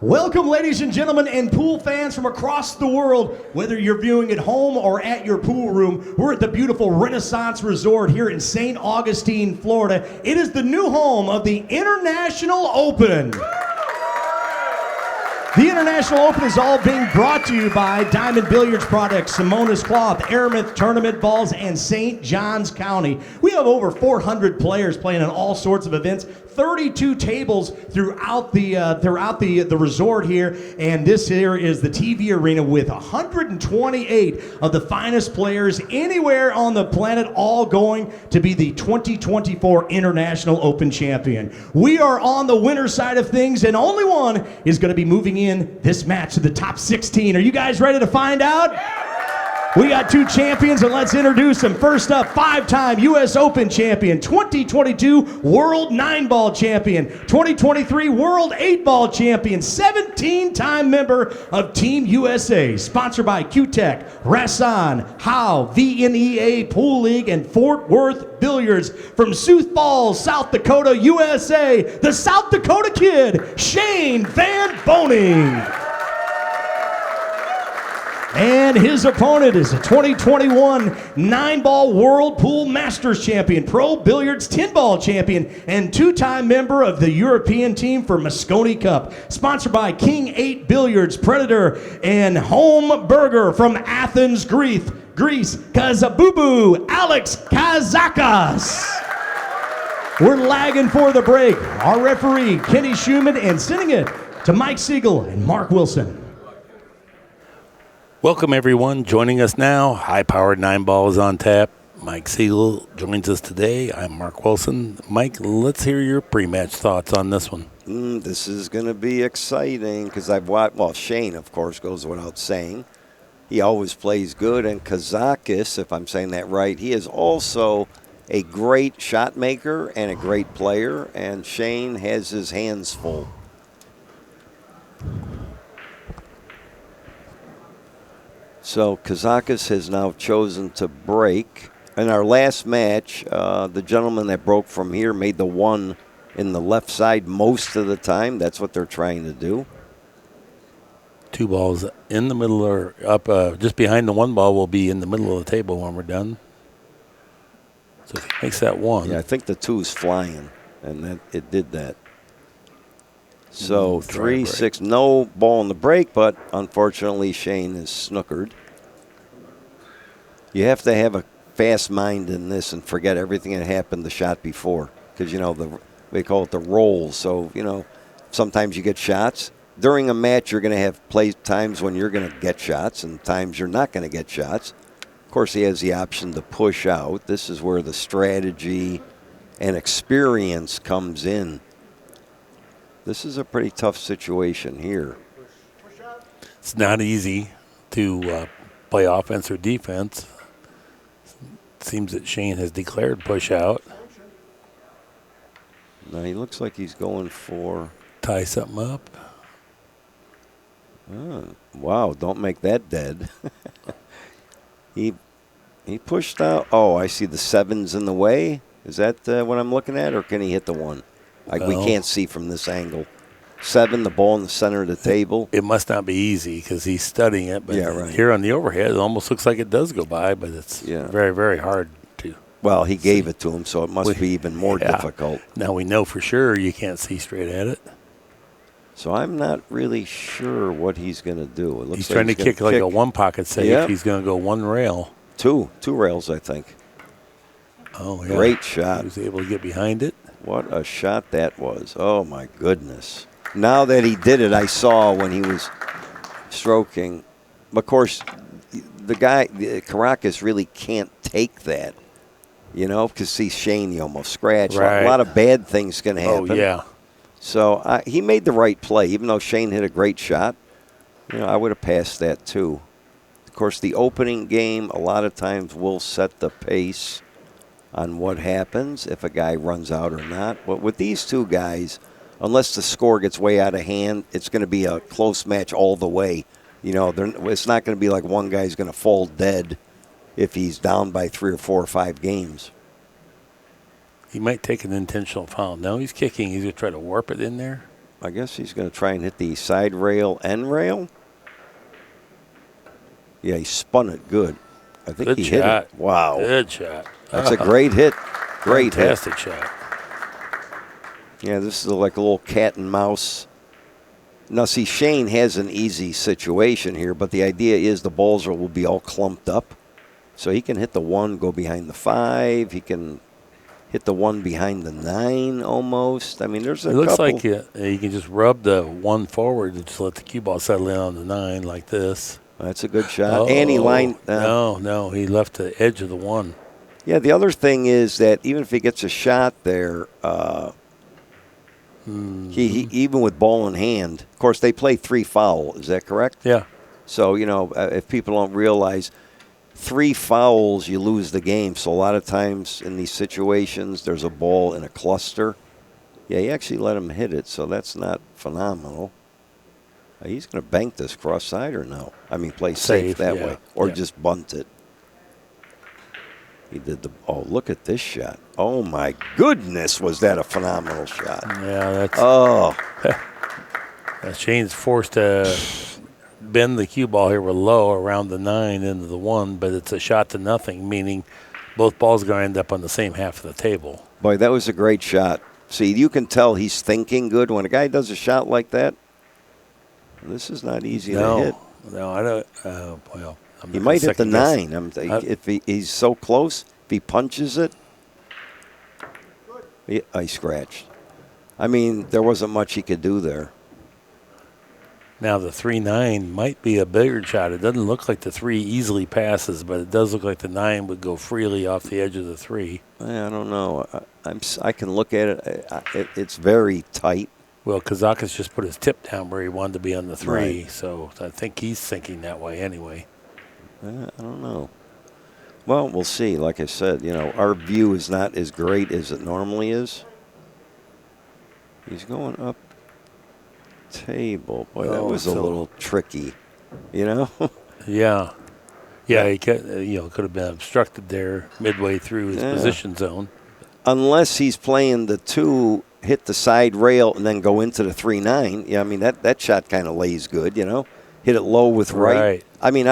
Welcome, ladies and gentlemen, and pool fans from across the world. Whether you're viewing at home or at your pool room, we're at the beautiful Renaissance Resort here in St. Augustine, Florida. It is the new home of the International Open. The International Open is all being brought to you by Diamond Billiards Products, Simonis Cloth, Aramith Tournament Balls, and St. Johns County. We have over 400 players playing in all sorts of events, 32 tables throughout the resort here, and this here is the TV arena with 128 of the finest players anywhere on the planet, all going to be the 2024 International Open champion. We are on the winner's side of things, and only one is going to be moving in this match to the top 16. Are you guys ready to find out? We got two champions, and let's introduce them. First up, five-time U.S. Open champion, 2022 World 9-Ball champion, 2023 World 8-Ball champion, 17-time member of Team USA. Sponsored by Q-Tech, Rasson, Howe, VNEA Pool League, and Fort Worth Billiards. From Sioux Falls, South Dakota, USA, the South Dakota Kid, Shane Van Boening. And his opponent is a 2021 9-Ball World Pool Masters champion, Pro Billiards 10-Ball champion, and two-time member of the European team for Mosconi Cup. Sponsored by King 8 Billiards, Predator, and Home Burger from Athens, Greece, Kazabooboo, Alex Kazakis. We're lagging for the break. Our referee, Kenny Schumann, and sending it to Mike Sigel and Mark Wilson. Welcome, everyone. Joining us now, high-powered 9-Ball is on tap. Mike Sigel joins us today. I'm Mark Wilson. Mike, let's hear your pre-match thoughts on this one. This is going to be exciting because I've watched, well, Shane, of course, goes without saying. He always plays good. And Kazakis, if I'm saying that right, he is also a great shot maker and a great player. And Shane has his hands full. So Kazakis has now chosen to break. In our last match, the gentleman that broke from here made the one in the left side most of the time. That's what they're trying to do. Two balls in the middle or up, just behind the one ball will be in the middle of the table when we're done. So if he makes that one. Yeah, I think the two is flying, and it did that. So 3-6, no ball in the break, but unfortunately Shane is snookered. You have to have a fast mind in this and forget everything that happened the shot before, because they call it the rolls. So sometimes you get shots during a match. You're going to have play times when you're going to get shots and times you're not going to get shots. Of course, he has the option to push out. This is where the strategy and experience comes in. This is a pretty tough situation here. It's not easy to play offense or defense. It seems that Shane has declared push out. Now he looks like he's going for tie something up. Oh, wow, don't make that dead. He pushed out. Oh, I see the sevens in the way. Is that what I'm looking at, or can he hit the one? We can't see from this angle. 7, the ball in the center of the table. It must not be easy because he's studying it. But yeah, right. Here on the overhead, it almost looks like it does go by, but it's very, very hard to. Well, he gave it to him, so it must be even more difficult. Now we know for sure you can't see straight at it. So I'm not really sure what he's going to do. It looks he's like trying to kick like a one-pocket save. Yep. He's going to go one rail. Two rails, I think. Oh, yeah. Great shot. He was able to get behind it. What a shot that was. Oh, my goodness. Now that he did it, I saw when he was stroking. Of course, the guy, Caracas, really can't take that, because see Shane, he almost scratched. Right. A lot of bad things can happen. Oh, yeah. So he made the right play. Even though Shane hit a great shot, I would have passed that too. Of course, the opening game a lot of times will set the pace on what happens if a guy runs out or not. But with these two guys, unless the score gets way out of hand, it's going to be a close match all the way. It's not going to be like one guy's going to fall dead if he's down by 3 or 4 or 5 games. He might take an intentional foul. No, he's kicking. He's going to try to warp it in there. I guess he's going to try and hit the side rail, end rail. Yeah, he spun it good. I think Good he shot. hit it. Wow. Good shot. That's a great hit. Great hit. Fantastic shot. Yeah, this is like a little cat and mouse. Now, see, Shane has an easy situation here, but the idea is the balls will be all clumped up. So he can hit the 1, go behind the 5. He can hit the 1 behind the 9 almost. I mean, there's a couple. It looks like you can just rub the 1 forward and just let the cue ball settle in on the 9 like this. That's a good shot. And he lined. No, he left the edge of the 1. Yeah, the other thing is that even if he gets a shot there, he even with ball in hand, of course, they play 3 foul. Is that correct? Yeah. So, if people don't realize 3 fouls, you lose the game. So a lot of times in these situations, there's a ball in a cluster. Yeah, he actually let him hit it, so that's not phenomenal. He's going to bank this cross side or no? I mean, play safe that way. Or just bunt it. He did the. Oh, look at this shot. Oh, my goodness, was that a phenomenal shot. Yeah, that's. Oh. Shane's forced to bend the cue ball here with low around the 9 into the 1, but it's a shot to nothing, meaning both balls are going to end up on the same half of the table. Boy, that was a great shot. See, you can tell he's thinking good. When a guy does a shot like that, this is not easy to hit. No, I don't. Well, he might hit the 9. If he's so close, if he punches it, I scratched. I mean, there wasn't much he could do there. Now the 3-9 might be a bigger shot. It doesn't look like the 3 easily passes, but it does look like the 9 would go freely off the edge of the 3. I don't know. I can look at it. It's very tight. Well, Kazakis just put his tip down where he wanted to be on the 3, right. So I think he's thinking that way anyway. I don't know. Well, we'll see. Like I said, our view is not as great as it normally is. He's going up table. Boy, that was a little tricky, Yeah. He could have been obstructed there midway through his position zone. Unless he's playing the 2, hit the side rail, and then go into the 3-9. Yeah, I mean, that shot kind of lays good, Hit it low with right. I mean,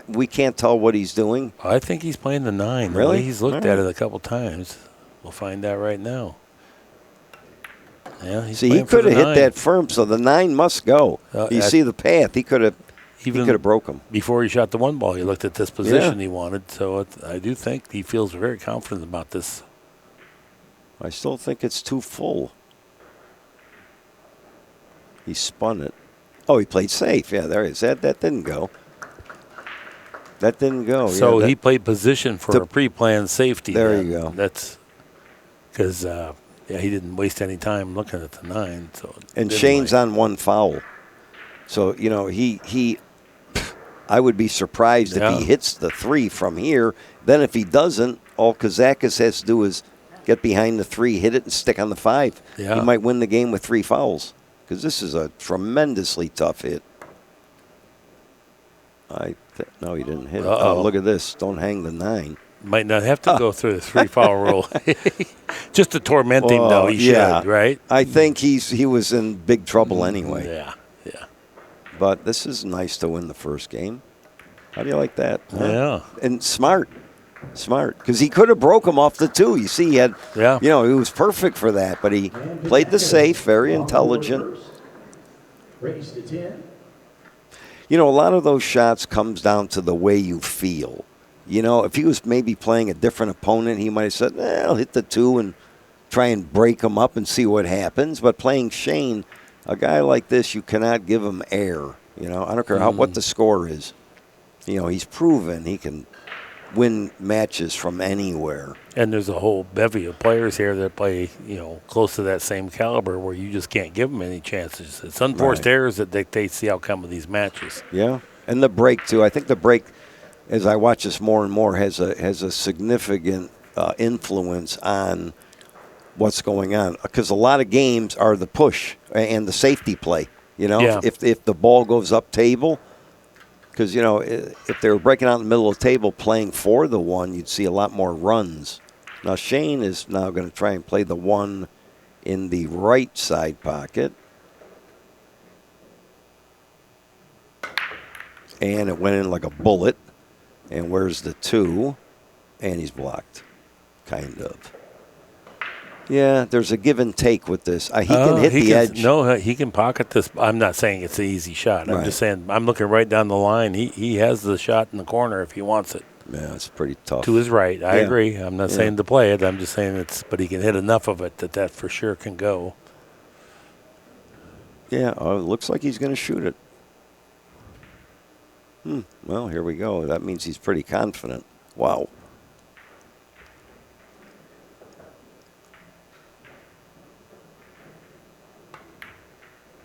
we can't tell what he's doing. I think he's playing the 9. Really? The way he's looked at it a couple times. We'll find out right now. Yeah, see, he could have hit that firm, so the 9 must go. You see the path. He could have broke him. Before he shot the 1 ball, he looked at this position he wanted. So I do think he feels very confident about this. I still think it's too full. He spun it. Oh, he played safe. Yeah, there is. That didn't go. That didn't go. So he played position for a pre-planned safety. There you go. That's because he didn't waste any time looking at the 9. So and Shane's on 1 foul. So he I would be surprised if he hits the 3 from here. Then if he doesn't, all Kazakis has to do is get behind the 3, hit it, and stick on the 5. Yeah. He might win the game with 3 fouls because this is a tremendously tough hit. No, he didn't hit it. Oh, look at this. Don't hang the 9. Might not have to go through the 3 foul rule. Just to torment him, though. He should, right? I think he was in big trouble anyway. Yeah. But this is nice to win the first game. How do you like that? Yeah. And smart, because he could have broke him off the 2. You see, he had, he was perfect for that, but he played the safe, very intelligent. Raise to 10. A lot of those shots comes down to the way you feel. If he was maybe playing a different opponent, he might have said, I'll hit the 2 and try and break him up and see what happens. But playing Shane, a guy like this, you cannot give him air. I don't care what the score is. He's proven he can win matches from anywhere. And there's a whole bevy of players here that play, close to that same caliber where you just can't give them any chances. It's unforced errors that dictates the outcome of these matches. Yeah, and the break, too. I think the break, as I watch this more and more, has a significant influence on what's going on. Because a lot of games are the push and the safety play. If the ball goes up table, because, if they were breaking out in the middle of the table playing for the 1, you'd see a lot more runs. Now, Shane is now going to try and play the 1 in the right side pocket. And it went in like a bullet. And where's the 2? And he's blocked. Kind of. Yeah, there's a give and take with this. He can hit the edge. No, he can pocket this. I'm not saying it's an easy shot. I'm just saying I'm looking right down the line. He has the shot in the corner if he wants it. Yeah, it's pretty tough. To his right. I agree. I'm not saying to play it. I'm just saying but he can hit enough of it that for sure can go. Yeah, it looks like he's going to shoot it. Well, here we go. That means he's pretty confident. Wow.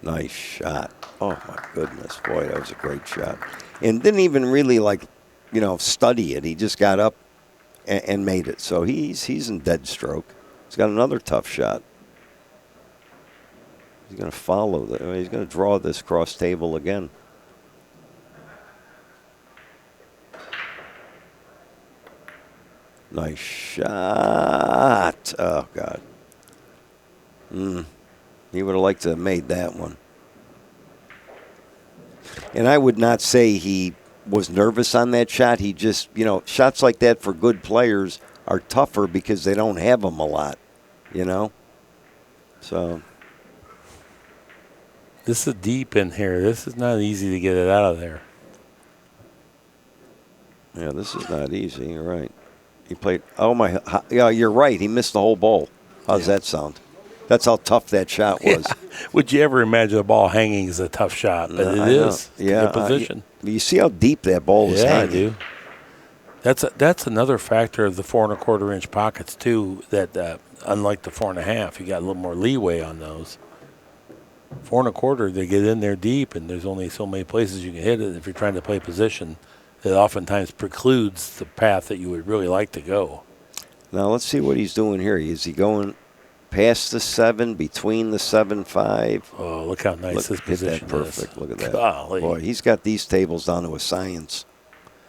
Nice shot. Oh, my goodness. Boy, that was a great shot. And didn't even really, study it. He just got up and made it. So he's in dead stroke. He's got another tough shot. He's going to follow. He's going to draw this cross table again. Nice shot. Oh, God. He would have liked to have made that one. And I would not say he was nervous on that shot. He just, shots like that for good players are tougher because they don't have them a lot, So. This is deep in here. This is not easy to get it out of there. Yeah, this is not easy. You're right. He played. Oh, my. Yeah, you're right. He missed the whole bowl. How's that sound? That's how tough that shot was. Yeah. Would you ever imagine a ball hanging is a tough shot? But it is. Yeah. Good position. You see how deep that ball was hanging? I do. That's another factor of the 4 1/4 inch pockets, too, that unlike the 4 1/2, you got a little more leeway on those. 4 1/4, they get in there deep, and there's only so many places you can hit it. If you're trying to play position, it oftentimes precludes the path that you would really like to go. Now, let's see what he's doing here. Is he going past the 7, between the 7-5? Oh, look how nice this position hit that perfect. is. Look at that. Golly. Boy, he's got these tables down to a science.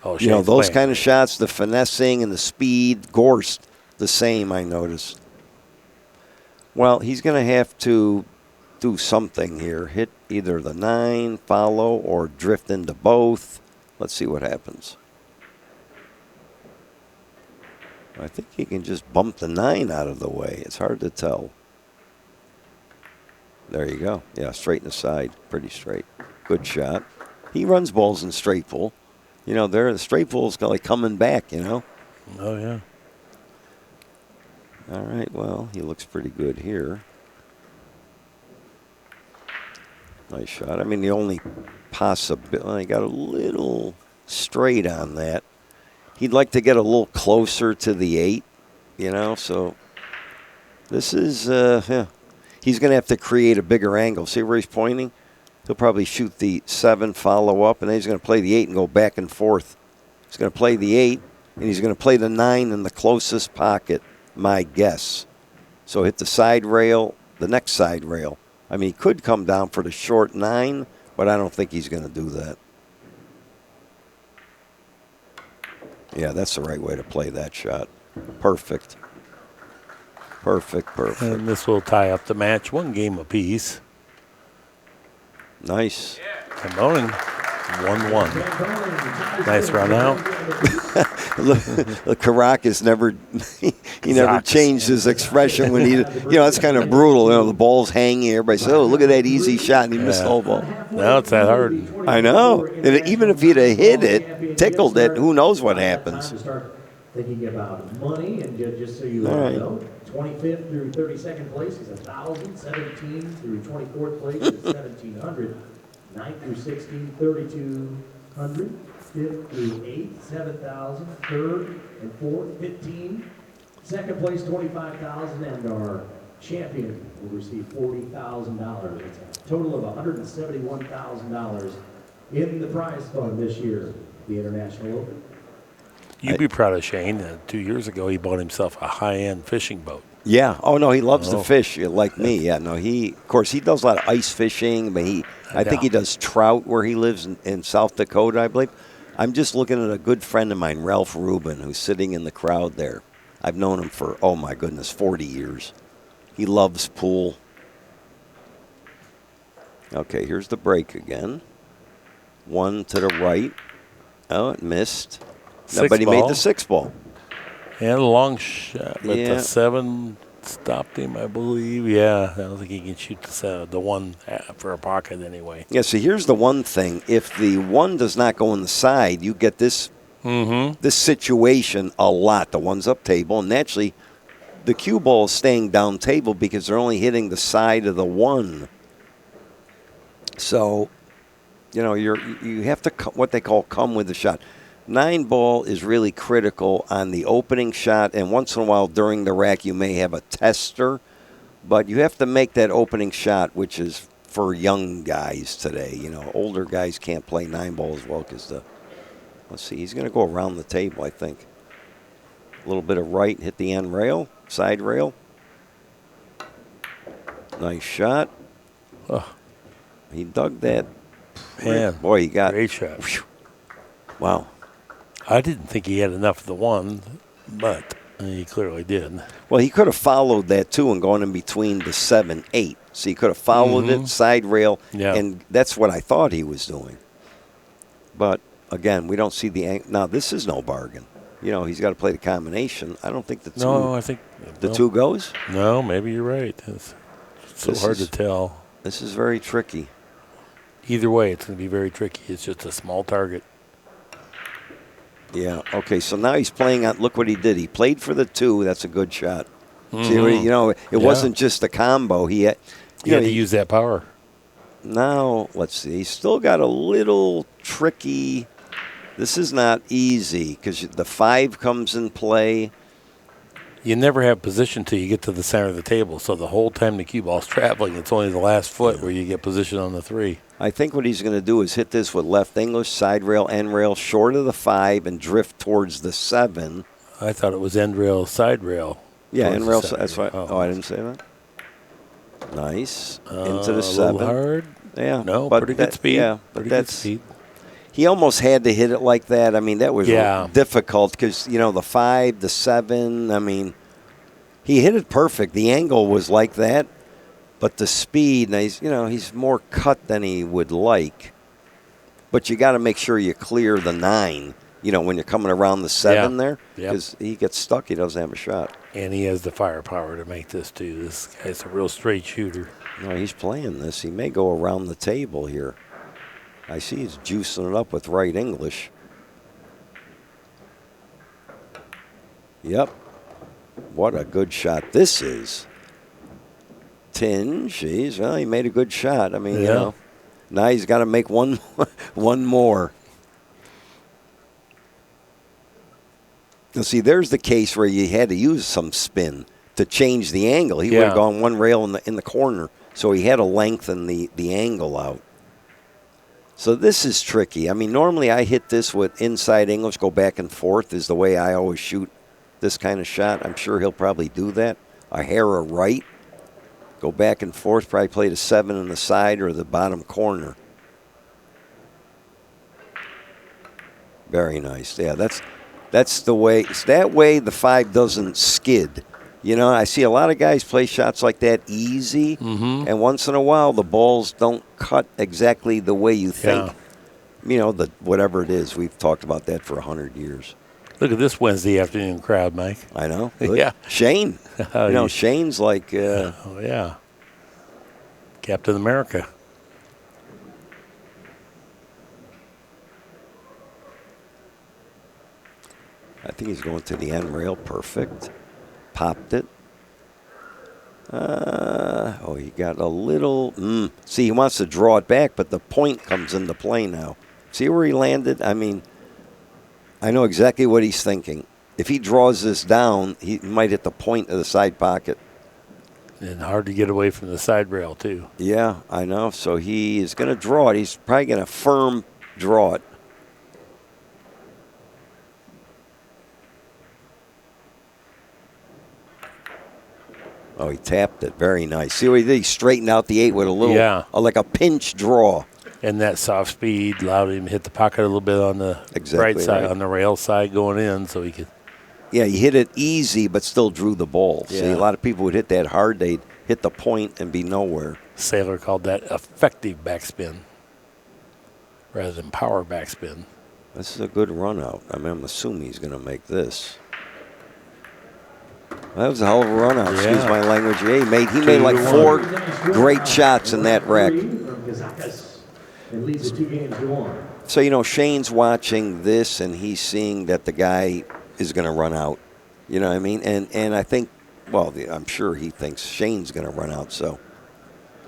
Oh, those kind of shots, the finessing and the speed, Gorst, the same, I noticed. Well, he's going to have to do something here. Hit either the 9, follow, or drift into both. Let's see what happens. I think he can just bump the 9 out of the way. It's hard to tell. There you go. Yeah, straight in the side. Pretty straight. Good shot. He runs balls in straight pull. The straight pull's like coming back, Oh, yeah. All right, well, he looks pretty good here. Nice shot. I mean, the only possibility, got a little straight on that. He'd like to get a little closer to the 8, so this is, he's going to have to create a bigger angle. See where he's pointing? He'll probably shoot the 7, follow up, and then he's going to play the 8 and go back and forth. He's going to play the 8, and he's going to play the 9 in the closest pocket, my guess. So hit the side rail, the next side rail. I mean, he could come down for the short 9, but I don't think he's going to do that. Yeah, that's the right way to play that shot. Perfect. Perfect. And this will tie up the match, 1 game apiece. Nice. And Boening, 1-1. Nice run out. Look, Kazakis never never changed his expression when he, that's kind of brutal. The ball's hanging. Everybody says, "Oh, look at that easy shot," and he missed the whole ball. Now it's that hard. I know. And even if he'd have hit it, tickled it, who knows what happens? Thinking about money, and just so you know, 25th through 32nd place is 1,000, 17th through 24th place is 1,700, 9th through 16th, 3,200, 5th through 8th, 7,000, 3rd and 4th, 15, second place 25,000, and our champion will receive $40,000. It's a total of $171,000 in the prize fund this year, the International Open. You'd be proud of Shane. 2 years ago, he bought himself a high-end fishing boat. Yeah. Oh, no, he loves to fish like me. Yeah, no, of course, he does a lot of ice fishing, but I think he does trout where he lives in South Dakota, I believe. I'm just looking at a good friend of mine, Ralph Rubin, who's sitting in the crowd there. I've known him for, 40 years. He loves pool. Okay, here's the break again. One to the right. Oh, it missed. Six But he ball. made the 6 ball. And a long shot, but Yeah. the 7 stopped him, I believe. Yeah, I don't think he can shoot the 1 for a pocket anyway. Yeah, so here's the one thing. If the 1 does not go in the side, you get this this situation a lot. The 1's up table, and naturally, the cue ball is staying down table because they're only hitting the side of the 1. So, you have to what they call come with the shot. 9 ball is really critical on the opening shot, and once in a while during the rack you may have a tester, but you have to make that opening shot, which is for young guys today. Older guys can't play 9 ball as well because let's see, he's going to go around the table, I think. A little bit of right, hit the end rail, side rail. Nice shot. Oh. He dug that. Man, boy, he got great shot. Whew. Wow. I didn't think he had enough of the 1, but he clearly did. Well, he could have followed that, too, and gone in between the 7, 8. So he could have followed it, side rail, and that's what I thought he was doing. But, again, we don't see the angle. Now, this is no bargain. He's got to play the combination. I don't think the 2. No, I think the 2 goes? No, maybe you're right. It's so hard to tell. This is very tricky. Either way, it's going to be very tricky. It's just a small target. Yeah. Okay. So now he's playing on. Look what he did. He played for the 2. That's a good shot. See, it wasn't just a combo. He had to use that power. Now let's see. He's still got a little tricky. This is not easy because the 5 comes in play. You never have position till you get to the center of the table. So the whole time the cue ball's traveling, it's only the last foot where you get position on the 3. I think what he's going to do is hit this with left English, side rail, end rail, short of the 5, and drift towards the 7. I thought it was end rail, side rail. Yeah, end rail. That's right. Oh, I didn't say that. Nice. Into the 7. A little hard. Yeah. No, pretty good speed. Yeah, pretty good speed. He almost had to hit it like that. I mean, that was difficult because, the 5, the 7, I mean, he hit it perfect. The angle was like that. But the speed, he's more cut than he would like. But you got to make sure you clear the 9, when you're coming around the 7 there. Because he gets stuck, he doesn't have a shot. And he has the firepower to make this, too. This guy's a real straight shooter. No, he's playing this. He may go around the table here. I see he's juicing it up with right English. Yep. What a good shot this is. Tinge. Well, he made a good shot. I mean, now he's got to make one more. Now, see, there's the case where you had to use some spin to change the angle. He would have gone 1 rail in the corner, so he had to lengthen the angle out. So this is tricky. I mean, normally I hit this with inside English, go back and forth is the way I always shoot this kind of shot. I'm sure he'll probably do that. A hair of right. Go back and forth, probably play the 7 in the side or the bottom corner. Very nice. Yeah, that's the way. It's that way the 5 doesn't skid. I see a lot of guys play shots like that easy, and once in a while the balls don't cut exactly the way you think. Whatever it is. We've talked about that for 100 years. Look at this Wednesday afternoon crowd, Mike. I know. Good. Yeah. Shane. Shane's like... oh, yeah. Captain America. I think he's going to the end rail. Perfect. Popped it. He got a little... See, he wants to draw it back, but the point comes into play now. See where he landed? I mean... I know exactly what he's thinking. If he draws this down, he might hit the point of the side pocket. And hard to get away from the side rail, too. Yeah, I know. So he is going to draw it. He's probably going to firm draw it. Oh, he tapped it. Very nice. See what he did? He straightened out the 8 with a little, like a pinch draw. And that soft speed allowed him to hit the pocket a little bit on the right side, on the rail side going in, so he could. Yeah, he hit it easy, but still drew the ball. Yeah. See, a lot of people would hit that hard. They'd hit the point and be nowhere. Sailor called that effective backspin. rather than power backspin. This is a good run out. I mean, I'm assuming he's going to make this. That was a hell of a run out. Excuse my language. Yeah, he made like 4 great shots in that wreck. So, you know, Shane's watching this and he's seeing that the guy is going to run out. You know what I mean? And I think, well, I'm sure he thinks Shane's going to run out. So,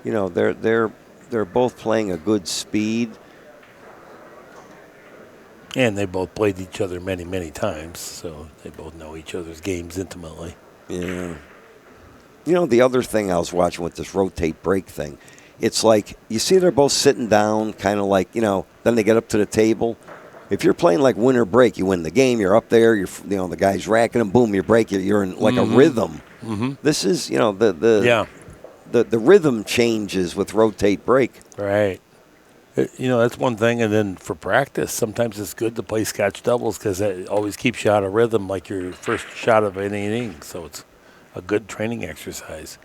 you know, they're both playing a good speed. And they both played each other many, many times, so they both know each other's games intimately. Yeah. You know, the other thing I was watching with this rotate break thing, it's like, you see they're both sitting down, kind of like, you know, then they get up to the table. If you're playing like winner break, you win the game, you're up there, the guy's racking them, boom, you break, you're in like a rhythm. Mm-hmm. This is, you know, the rhythm changes with rotate break. Right. You know, that's one thing. And then for practice, sometimes it's good to play Scotch doubles because that always keeps you out of rhythm like your first shot of any inning. So it's a good training exercise.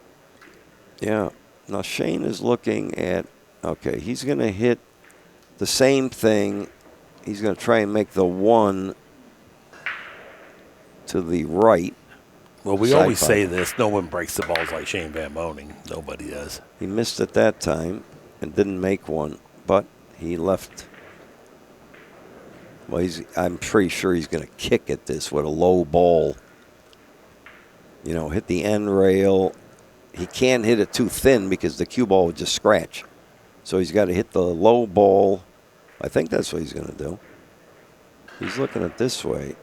Yeah. Now, Shane is looking at, okay, he's going to hit the same thing. He's going to try and make the 1 to the right. Well, we always say this. No one breaks the balls like Shane Van Boening. Nobody does. He missed it that time and didn't make one. But he left. Well, I'm pretty sure he's going to kick at this with a low ball. You know, hit the end rail. He can't hit it too thin because the cue ball would just scratch. So he's got to hit the low ball. I think that's what he's going to do. He's looking at this way.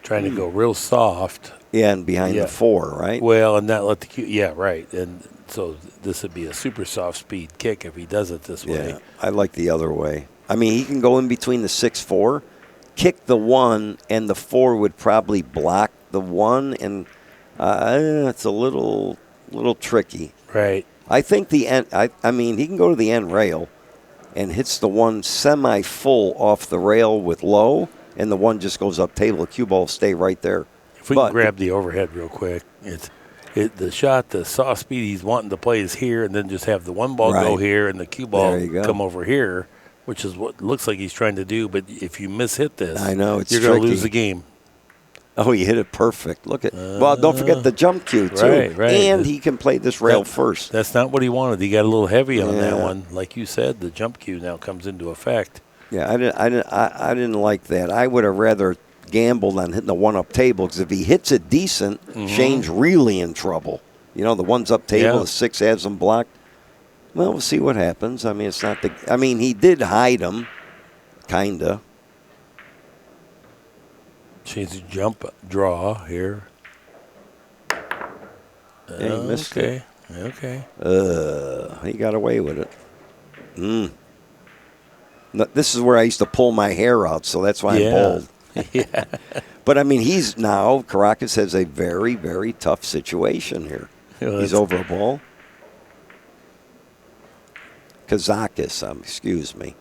Trying to go real soft. Yeah, and behind the 4, right? Well, and not let the cue. Yeah, right. And so this would be a super soft speed kick if he does it this way. Yeah, I like the other way. I mean, he can go in between the 6-4, kick the 1, and the 4 would probably block the 1, and it's a little tricky. Right. I think the end. I mean, he can go to the end rail, and hits the 1 semi-full off the rail with low, and the 1 just goes up table. The cue ball will stay right there. If we can grab the overhead real quick, the shot, the soft speed he's wanting to play is here, and then just have the 1 ball go here and the cue ball come over here, which is what looks like he's trying to do. But if you miss-hit this, I know, you're going to lose the game. Oh, he hit it perfect. Look at well, don't forget the jump cue, too. Right. And he can play this rail first. That's not what he wanted. He got a little heavy on that one. Like you said, the jump cue now comes into effect. Yeah, I didn't like that. I would have rather gambled on hitting the 1 up table because if he hits it decent, Shane's really in trouble. You know, the 1's up table, the 6 has him blocked. Well, we'll see what happens. I mean, it's not the. I mean, he did hide him, kinda. Shane's jump draw here. Yeah, he missed it. Okay. He got away with it. No, this is where I used to pull my hair out, so that's why I'm bald. Yeah. But, I mean, Caracas has a very, very tough situation here. He's over a ball. Kazakis, excuse me.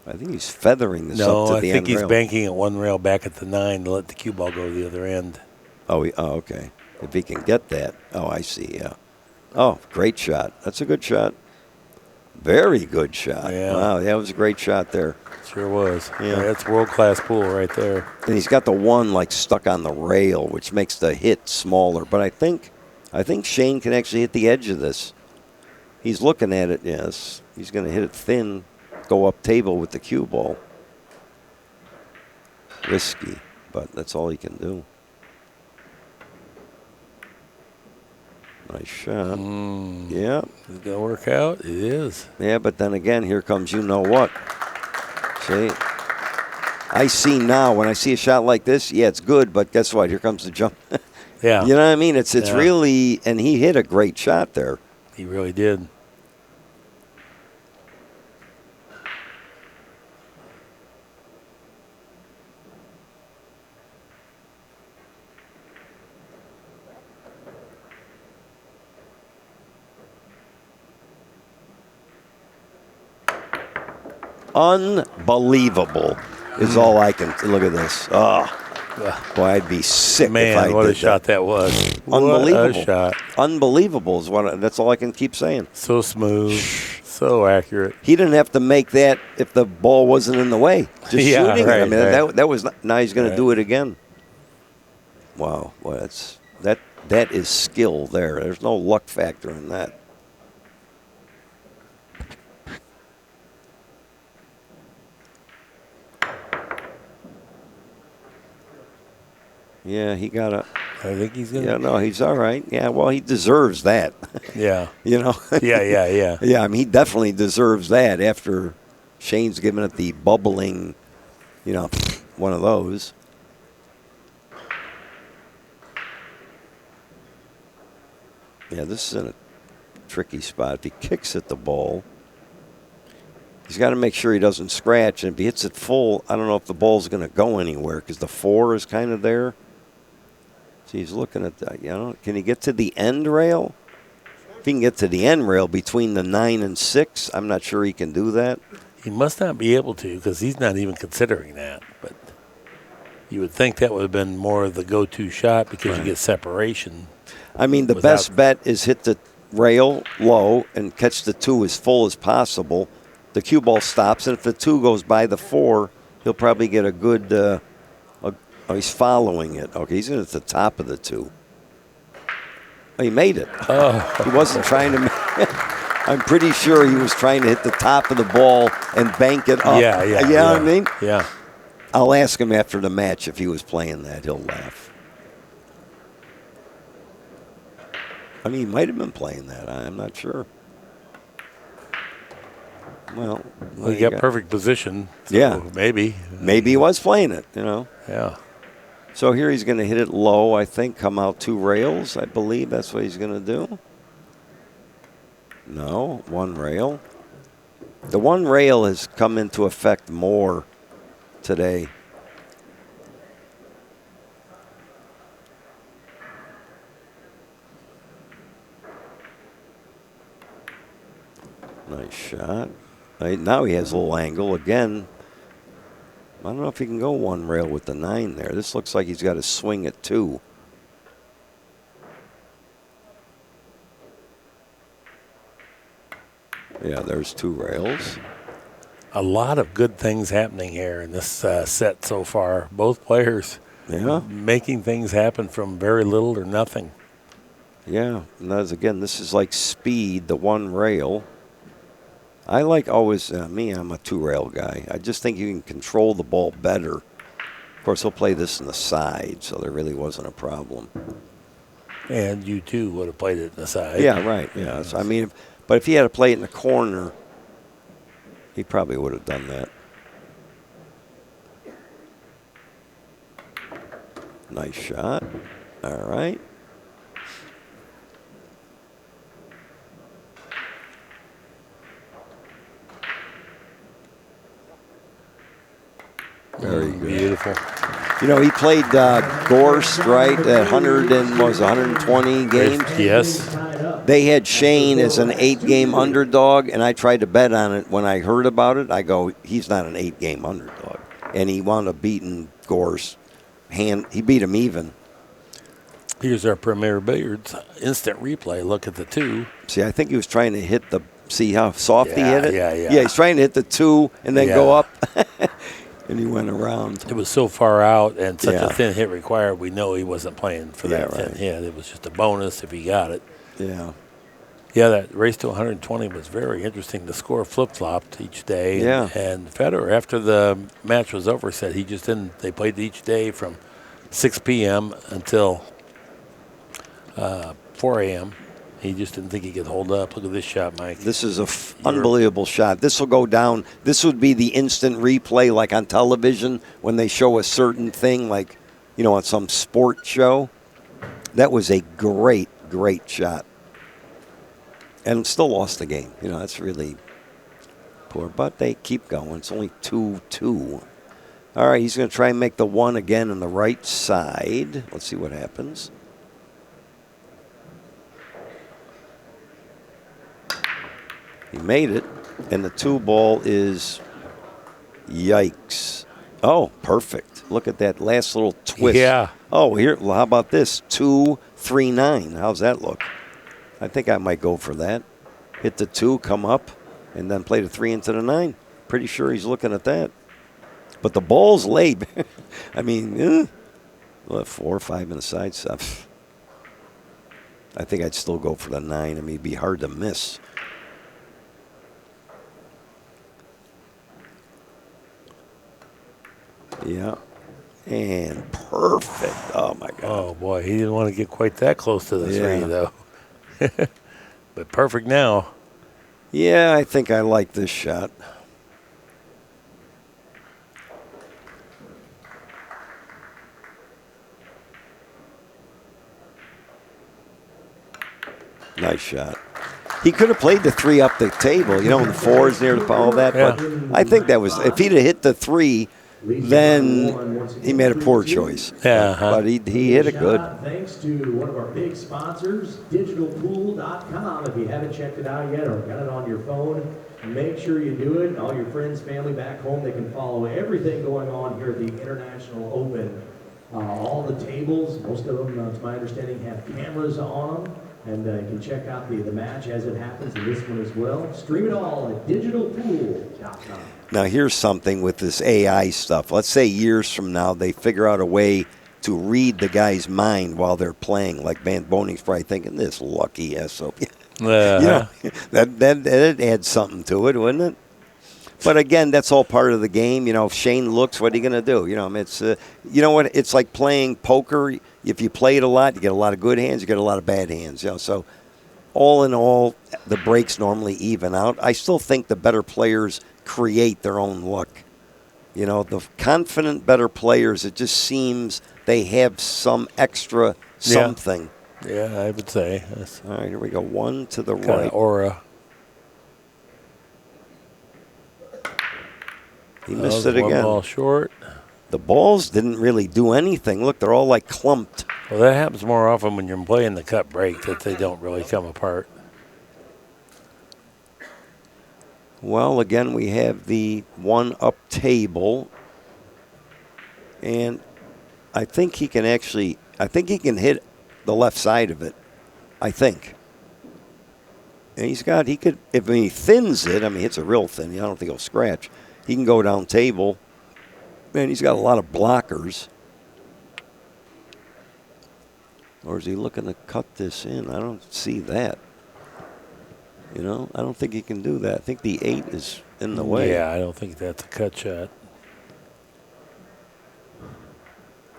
I think he's feathering this up to the end rail. No, I think he's banking at 1 rail back at the 9 to let the cue ball go to the other end. Oh, okay. If he can get that. Oh, I see, yeah. Oh, great shot. That's a good shot. Very good shot. Yeah. Wow, that was a great shot there. Sure was. Yeah. That's world-class pool right there. And he's got the 1 like stuck on the rail, which makes the hit smaller. But I think Shane can actually hit the edge of this. He's looking at it, yes. He's going to hit it thin, go up table with the cue ball. Risky, but that's all he can do. Nice shot. Yeah. Is it going to work out? It is. Yeah, but then again, here comes you know what. See? I see now, when I see a shot like this, yeah, it's good, but guess what? Here comes the jump. Yeah. You know what I mean? It's really, and he hit a great shot there. He really did. Unbelievable is all I can. Look at this. Oh, Boy, I'd be sick if I Man, did what a that. shot that was. Unbelievable. What a shot. Unbelievable is that's all I can keep saying. So smooth, so accurate. He didn't have to make that if the ball wasn't in the way. Just Yeah, shooting right, it. I mean, right. that was now he's going Right. to do it again. Wow, well, that is skill there. There's no luck factor in that. Yeah, he got a. I think he's going to. Yeah, no, he's all right. Yeah, well, he deserves that. Yeah. You know? Yeah. Yeah, I mean, he definitely deserves that after Shane's given it the bubbling, one of those. Yeah, this is in a tricky spot. If he kicks at the ball, he's got to make sure he doesn't scratch. And if he hits it full, I don't know if the ball's going to go anywhere because the 4 is kind of there. So he's looking at that. Can he get to the end rail? If he can get to the end rail between the 9 and 6, I'm not sure he can do that. He must not be able to because he's not even considering that. But you would think that would have been more of the go-to shot because you get separation. I mean, the best bet is hit the rail low and catch the 2 as full as possible. The cue ball stops, and if the 2 goes by the 4, he'll probably get a good. He's following it. Okay, he's at the top of the 2. Oh, he made it. Oh. He wasn't trying to. I'm pretty sure he was trying to hit the top of the ball and bank it up. Yeah. You know what I mean? Yeah. I'll ask him after the match if he was playing that. He'll laugh. I mean, he might have been playing that. I'm not sure. Well, he got perfect position. So yeah. Maybe. Maybe he was playing it, Yeah. So here he's going to hit it low, I think, come out 2 rails. I believe that's what he's going to do. No, 1 rail. The 1 rail has come into effect more today. Nice shot. Now he has a little angle again. I don't know if he can go 1 rail with the 9 there. This looks like he's got to swing at 2. Yeah, there's 2 rails. A lot of good things happening here in this set so far. Both players making things happen from very little or nothing. Yeah, and this is like speed, the 1 rail. I like always, I'm a 2 rail guy. I just think you can control the ball better. Of course, he'll play this in the side, so there really wasn't a problem. And you, too, would have played it in the side. Yeah, right. Yeah. So, but if he had to play it in the corner, he probably would have done that. Nice shot. All right. Very good. Beautiful. He played Gorst, right, at 120 games? Yes. They had Shane as an 8-game underdog, and I tried to bet on it. When I heard about it, I go, he's not an 8-game underdog. And he wound up beating Gorst. He beat him even. Here's our Premier Billiards instant replay. Look at the 2. See, I think he was trying to hit see how soft he hit it? Yeah. Yeah, he's trying to hit the 2 and then go up. And he went around. It was so far out and such a thin hit required, we know he wasn't playing for that thin hit. It was just a bonus if he got it. Yeah. Yeah, that race to 120 was very interesting. The score flip-flopped each day. Yeah. And Federer, after the match was over, said he just didn't. They played each day from 6 p.m. until 4 a.m. He just didn't think he could hold up. Look at this shot, Mike. This is an unbelievable shot. This will go down. This would be the instant replay like on television when they show a certain thing like, on some sport show. That was a great, great shot. And still lost the game. That's really poor. But they keep going. It's only 2-2. All right, he's going to try and make the 1 again on the right side. Let's see what happens. He made it, and the 2 ball is, yikes. Oh, perfect. Look at that last little twist. Yeah. Oh, here. Well, how about this? 2, 3, 9. How's that look? I think I might go for that. Hit the 2, come up, and then play the 3 into the 9. Pretty sure he's looking at that. But the ball's laid. I mean, 4 or 5 in the side stuff. I think I'd still go for the 9. I mean, it'd be hard to miss. Yeah. And perfect. Oh, my God. Oh, boy. He didn't want to get quite that close to the 3, though. But perfect now. Yeah, I think I like this shot. Nice shot. He could have played the 3 up the table, you know, and the 4s near the all that. Yeah. But I think that was, if he'd have hit the 3, then he made a poor choice. Yeah. But he hit it good. Thanks to one of our big sponsors, digitalpool.com. If you haven't checked it out yet or got it on your phone, make sure you do it. All your friends, family back home, they can follow everything going on here at the International Open. All the tables, most of them, to my understanding, have cameras on them. And you can check out the match as it happens in this one as well. Stream it all at digitalpool.com. Now, here's something with this AI stuff. Let's say years from now they figure out a way to read the guy's mind while they're playing. Like Boening's probably thinking, this lucky SOB. You know, that adds something to it, wouldn't it? But again, that's all part of the game. You know, if Shane looks, what are you going to do? You know, it's you know what? It's like playing poker. If you play it a lot, you get a lot of good hands, you get a lot of bad hands. You know, so all in all, the breaks normally even out. I still think the better players create their own luck. You know, the confident, better players, it just seems they have some extra something. Yeah, I would say. All right, here we go. 1 to the Kind right. of aura. He missed it again. One ball short. The balls didn't really do anything. Look, they're all like clumped. Well, that happens more often when you're playing the cut break, that they don't really come apart. Well, again, we have the 1-up table. And I think he can can hit the left side of it. I think. And he could, if he thins it, I mean, it's a real thin. I don't think he'll scratch. He can go down table. Man, he's got a lot of blockers. Or is he looking to cut this in? I don't see that. You know, I don't think he can do that. I think the 8 is in the way. Yeah, I don't think that's a cut shot.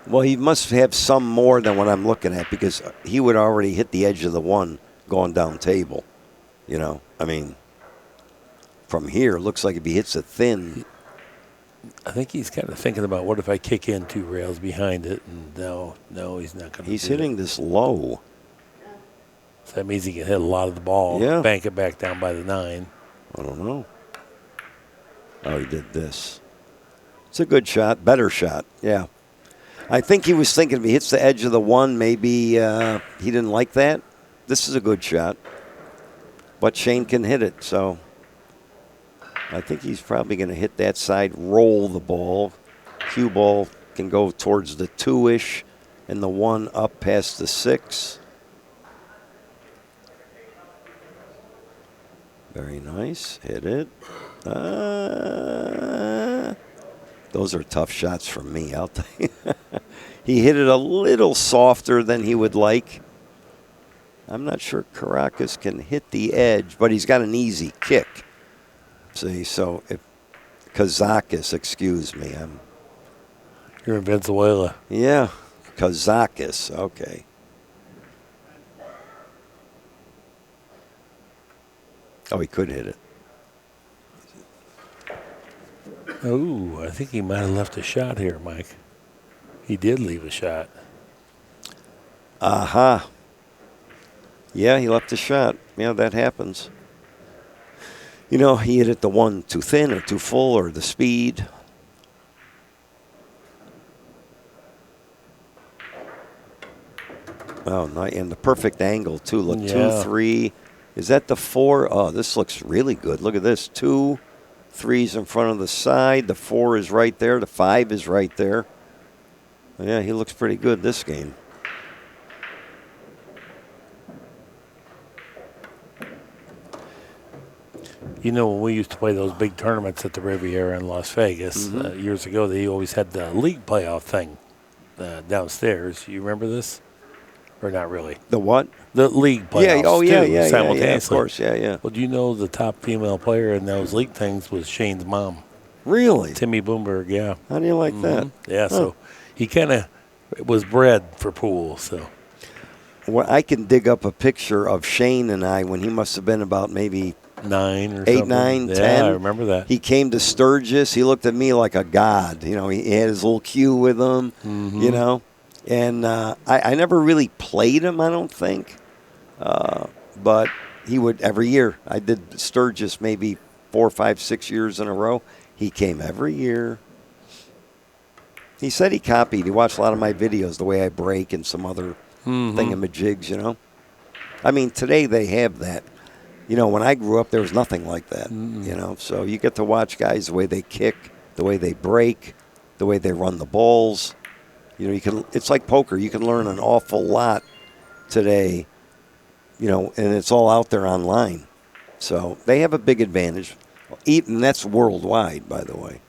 Well, he must have some more than what I'm looking at because he would already hit the edge of the 1 going down table. You know, I mean, from here, it looks like if he hits a thin. I think he's kind of thinking about what if I kick in 2 rails behind it, and no, he's not going to. He's hitting this low. So that means he can hit a lot of the ball, bank it back down by the 9. I don't know. Oh, he did this. It's a good shot, better shot, yeah. I think he was thinking if he hits the edge of the 1, maybe he didn't like that. This is a good shot. But Shane can hit it, so I think he's probably going to hit that side, roll the ball. Cue ball can go towards the 2-ish, and the 1 up past the 6. Very nice. Hit it. Those are tough shots from me, I'll tell you. He hit it a little softer than he would like. I'm not sure Kazakis can hit the edge, but he's got an easy kick. See, so if Kazakis, excuse me. You're in Venezuela. Yeah, Kazakis, okay. Oh, he could hit it. Oh, I think he might have left a shot here, Mike. He did leave a shot. Aha. Yeah, he left a shot. Yeah, that happens. You know, he hit it the 1 too thin or too full or the speed. Oh, nice. And the perfect angle, too. Look, 2, 3. Is that the 4? Oh, this looks really good. Look at this. 2, 3's in front of the side. The 4 is right there. The 5 is right there. Yeah, he looks pretty good this game. You know, when we used to play those big tournaments at the Riviera in Las Vegas years ago, they always had the league playoff thing downstairs. You remember this? Or not really? The what? The league playoffs, simultaneously. Yeah, of course, yeah. Well, do you know the top female player in those league things was Shane's mom? Really? Timmy Bloomberg, yeah. How do you like that? Yeah, so he kind of was bred for pool, so. Well, I can dig up a picture of Shane and I when he must have been about maybe 9 or 8, something. 9, yeah, 10. I remember that. He came to Sturgis. He looked at me like a god. You know, he had his little cue with him, you know. And I never really played him, I don't think. But he would every year. I did Sturgis maybe 4, 5, 6 years in a row. He came every year. He said he copied. He watched a lot of my videos, the way I break and some other thingamajigs, you know. I mean, today they have that. You know, when I grew up, there was nothing like that, you know. So you get to watch guys, the way they kick, the way they break, the way they run the balls. You know, you can. It's like poker. You can learn an awful lot today, you know, and it's all out there online. So they have a big advantage. And that's worldwide, by the way.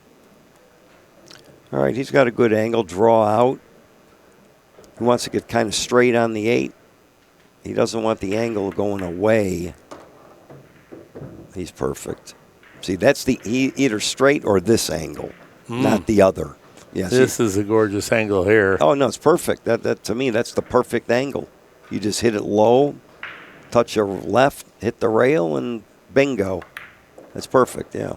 All right, he's got a good angle. Draw out. He wants to get kind of straight on the 8. He doesn't want the angle going away. He's perfect. See, that's the either straight or this angle, not the other. Yeah, this is a gorgeous angle here. Oh, no, it's perfect. That to me, that's the perfect angle. You just hit it low, touch your left, hit the rail, and bingo. That's perfect, yeah.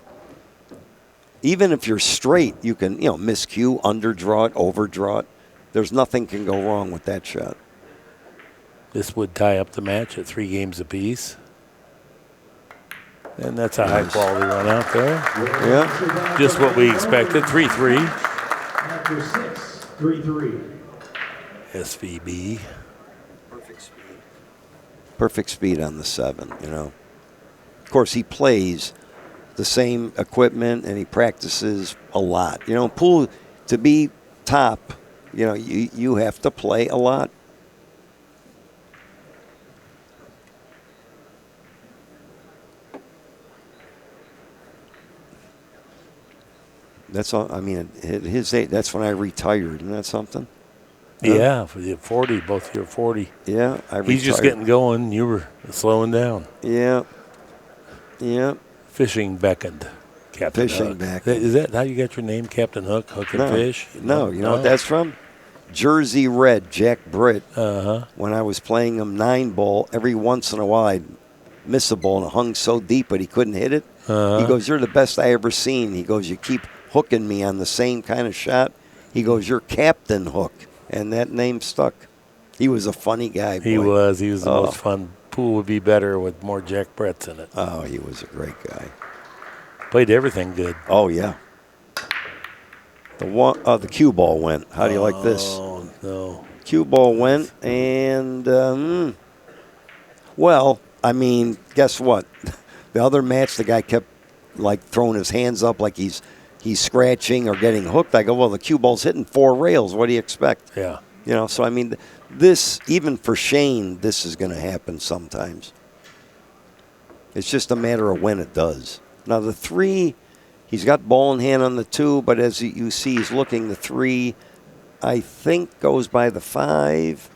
Even if you're straight, you can, you know, miscue, underdraw it, overdraw it. There's nothing can go wrong with that shot. This would tie up the match at 3 games apiece. And that's a high-quality run out there. Yeah. Just what we expected, 3-3. After 6, 3-3. SVB. Perfect speed. Perfect speed on the 7, you know. Of course, he plays the same equipment and he practices a lot. You know, pool, to be top, you know, you have to play a lot. That's all. I mean, his age, that's when I retired. Isn't that something? Yeah, for the 40, both you're 40. Yeah, I retired. He's just getting going. You were slowing down. Yeah. Yeah. Fishing beckoned, Captain Fishing Hook. beckoned. Is that how you got your name, Captain Hook? Hook and Fish? No, you know what that's from? Jersey Red, Jack Britt. Uh-huh. When I was playing him 9-ball, every once in a while I'd miss a ball and it hung so deep, but he couldn't hit it. He goes, "You're the best I ever seen." He goes, "You keep hooking me on the same kind of shot." He goes, "You're Captain Hook." And that name stuck. He was a funny guy. He was. He was the most fun. Pool would be better with more Jack Bretts in it. Oh, he was a great guy. Played everything good. Oh, yeah. The cue ball went. How do you like this? Oh, no. Cue ball went, and, well, I mean, guess what? The other match, the guy kept, like, throwing his hands up like he's scratching or getting hooked. I go, well, the cue ball's hitting 4 rails. What do you expect? Yeah. You know, so, I mean, this, even for Shane, this is going to happen sometimes. It's just a matter of when it does. Now, the 3, he's got ball in hand on the 2, but as you see, he's looking. The 3, I think, goes by the 5,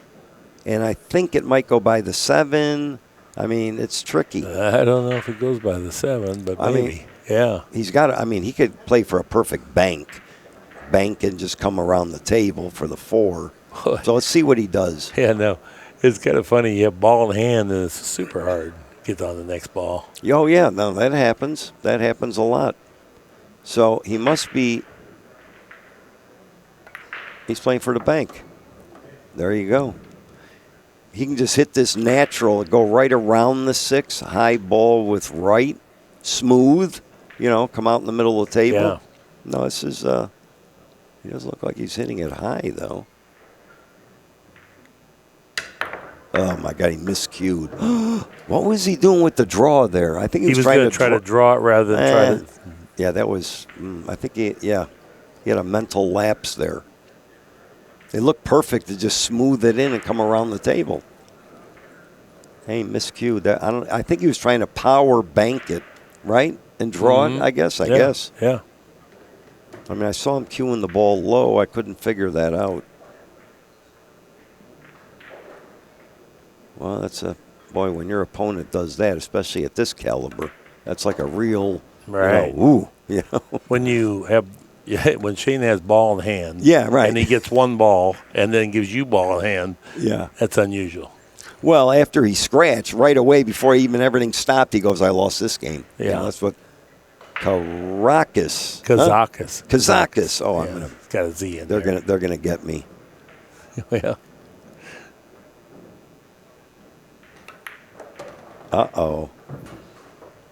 and I think it might go by the 7. I mean, it's tricky. I don't know if it goes by the 7, but maybe. I mean, yeah. He's got. I mean, he could play for a perfect bank and just come around the table for the 4. So let's see what he does. Yeah, no. It's kind of funny. You have ball in hand, and it's super hard to get on the next ball. Oh, yeah. No, that happens. That happens a lot. So he must be. He's playing for the bank. There you go. He can just hit this natural, go right around the 6, high ball with right, smooth, you know, come out in the middle of the table. Yeah. No, this is, he doesn't look like he's hitting it high, though. Oh, my God, he miscued. What was he doing with the draw there? I think he was going to try to draw it rather than try to. Yeah, that was, I think he had a mental lapse there. It looked perfect to just smooth it in and come around the table. Hey, miscued. I think he was trying to power bank it, right? And draw it, I guess. I guess. Yeah. I mean, I saw him cueing the ball low. I couldn't figure that out. Well, that's a boy. When your opponent does that, especially at this caliber, that's like a real, Right. When Shane has ball in hand, Yeah, right. and he gets one ball and then gives you ball in hand, Yeah. that's unusual. Well, after he scratched right away before even everything stopped, he goes, "I lost this game." Yeah. You know, that's what Kazakis. Kazakis. Oh, yeah, it's got a Z in they're there. gonna get me. Yeah. Uh-oh.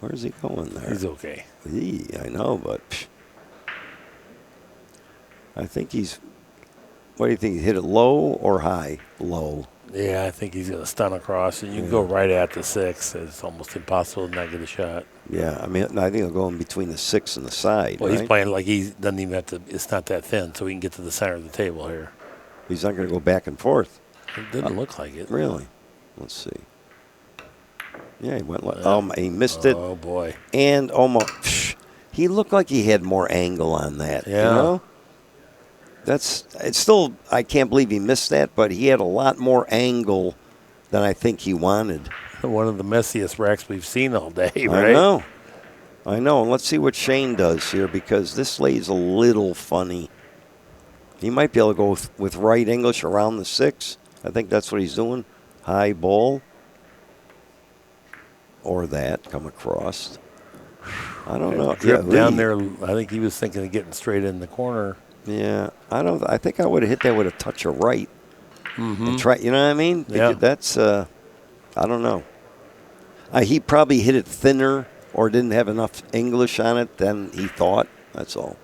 Where's he going there? He's okay. I know, but I think he's. What do you think? He hit it low or high? Low. Yeah, I think he's going to stun across, and you can go right at the 6. It's almost impossible to not get a shot. Yeah, I mean, I think he'll go in between the 6 and the side. Well, right? he's playing like he doesn't even have to. It's not that thin, so he can get to the center of the table here. He's not going to go back and forth. It didn't look like it. Really? Let's see. Yeah, he went. He missed it. Oh boy! And almost. He looked like he had more angle on that. Yeah. You know? It's still. I can't believe he missed that, but he had a lot more angle than I think he wanted. One of the messiest racks we've seen all day, right? I know. And let's see what Shane does here, because this lays a little funny. He might be able to go with right English around the 6. I think that's what he's doing. High ball. Or that, come across. I don't know. Drip down there. I think he was thinking of getting straight in the corner. Yeah, I think I would have hit that with a touch of right. And try, you know what I mean? Yeah. That's, I don't know. He probably hit it thinner or didn't have enough English on it than he thought. That's all.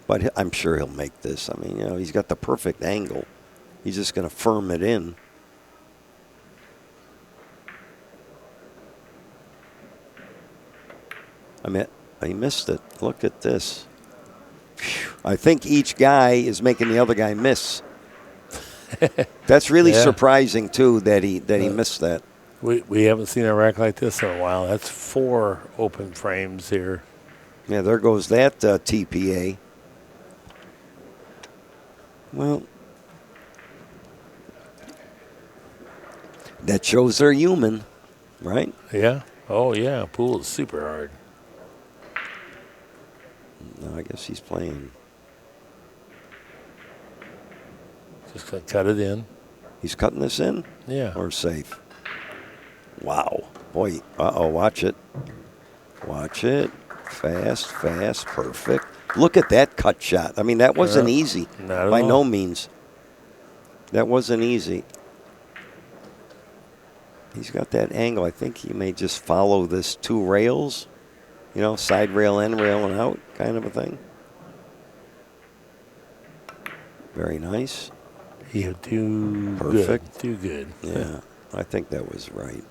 But I'm sure he'll make this. I mean, he's got the perfect angle. He's just going to firm it in. I mean, he missed it. Look at this. I think each guy is making the other guy miss. That's really surprising too that he missed that. We haven't seen a rack like this in a while. That's 4 open frames here. Yeah, there goes that TPA. Well, that shows they're human, right? Yeah. Oh yeah. Pool is super hard. No, I guess he's playing. Just gonna cut it in. He's cutting this in? Yeah. Or safe? Wow. Boy, watch it. Watch it. Fast, perfect. Look at that cut shot. I mean, that wasn't easy. Not at By all. no means. That wasn't easy. He's got that angle. I think he may just follow this 2 rails. Side rail in, rail and out kind of a thing. Very nice. Yeah, too Perfect. Good. Too good. Yeah, I think that was right.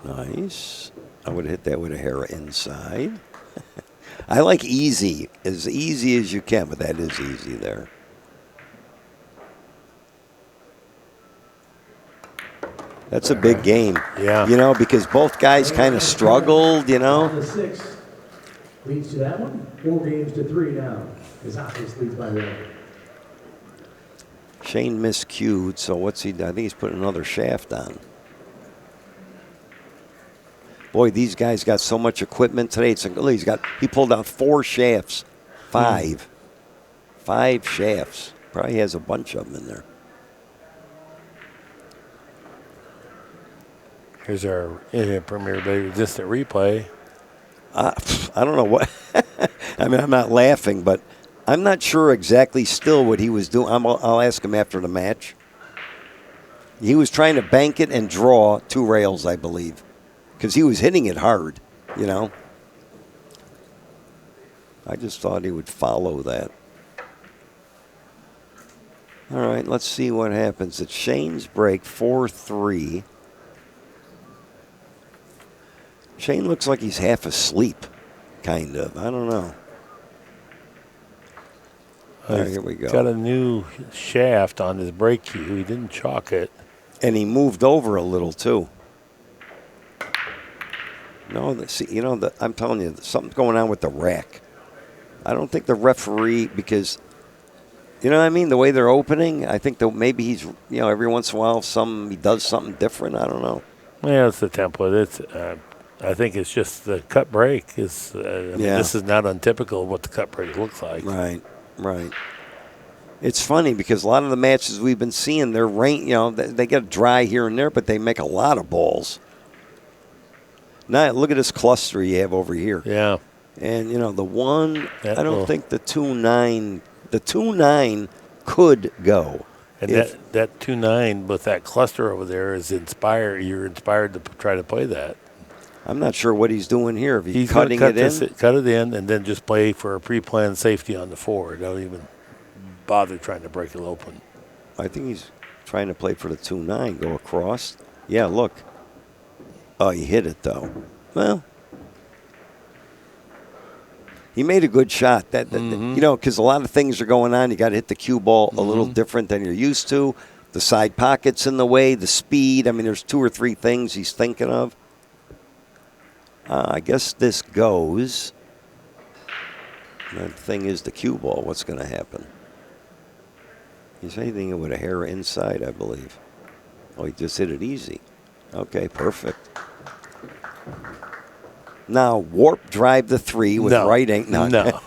Nice. I would have hit that with a hair inside. I like easy as you can, but that is easy there. That's a big game. Yeah. Because both guys kind of struggled, The 6 leads to that one. 4 games to 3 now. Kazakis leads by 1. Shane miscued, so what's he done? I think he's put another shaft on. Boy, these guys got so much equipment today. He pulled out 4 shafts. 5. 5 shafts. Probably has a bunch of them in there. Here's our Premier Billiards Instant Replay. I don't know what. I mean, I'm not laughing, but I'm not sure exactly still what he was doing. I'll ask him after the match. He was trying to bank it and draw 2 rails, I believe, because he was hitting it hard, I just thought he would follow that. All right, let's see what happens. It's Shane's break, 4-3. Shane looks like he's half asleep, kind of. I don't know. All right, here we go. Got a new shaft on his brake cue. He didn't chalk it. And he moved over a little, too. No, see, I'm telling you, something's going on with the rack. I don't think the referee, because, you know what I mean, the way they're opening, I think that maybe he's, every once in a while he does something different. I don't know. Yeah, it's the template. I think it's just the cut brake. This is not untypical of what the cut brake looks like. Right. It's funny because a lot of the matches we've been seeing, they're they get dry here and there, but they make a lot of balls. Now, look at this cluster you have over here. Yeah. And, the one, I don't think the 2-9 could go. And that 2-9 with that cluster over there is inspired. You're inspired to try to play that. I'm not sure what he's doing here. If he's cutting cut it in, and then just play for a pre-planned safety on the 4. Don't even bother trying to break it open. I think he's trying to play for the 2-9, go across. Yeah, look. Oh, he hit it, though. Well, he made a good shot. Because a lot of things are going on. You got to hit the cue ball a little different than you're used to. The side pocket's in the way, the speed. I mean, there's 2 or 3 things he's thinking of. I guess this goes. The thing is the cue ball. What's going to happen? He's hitting it with a hair inside, I believe. Oh, he just hit it easy. Okay, perfect. Now, warp drive the 3 with right angle. No.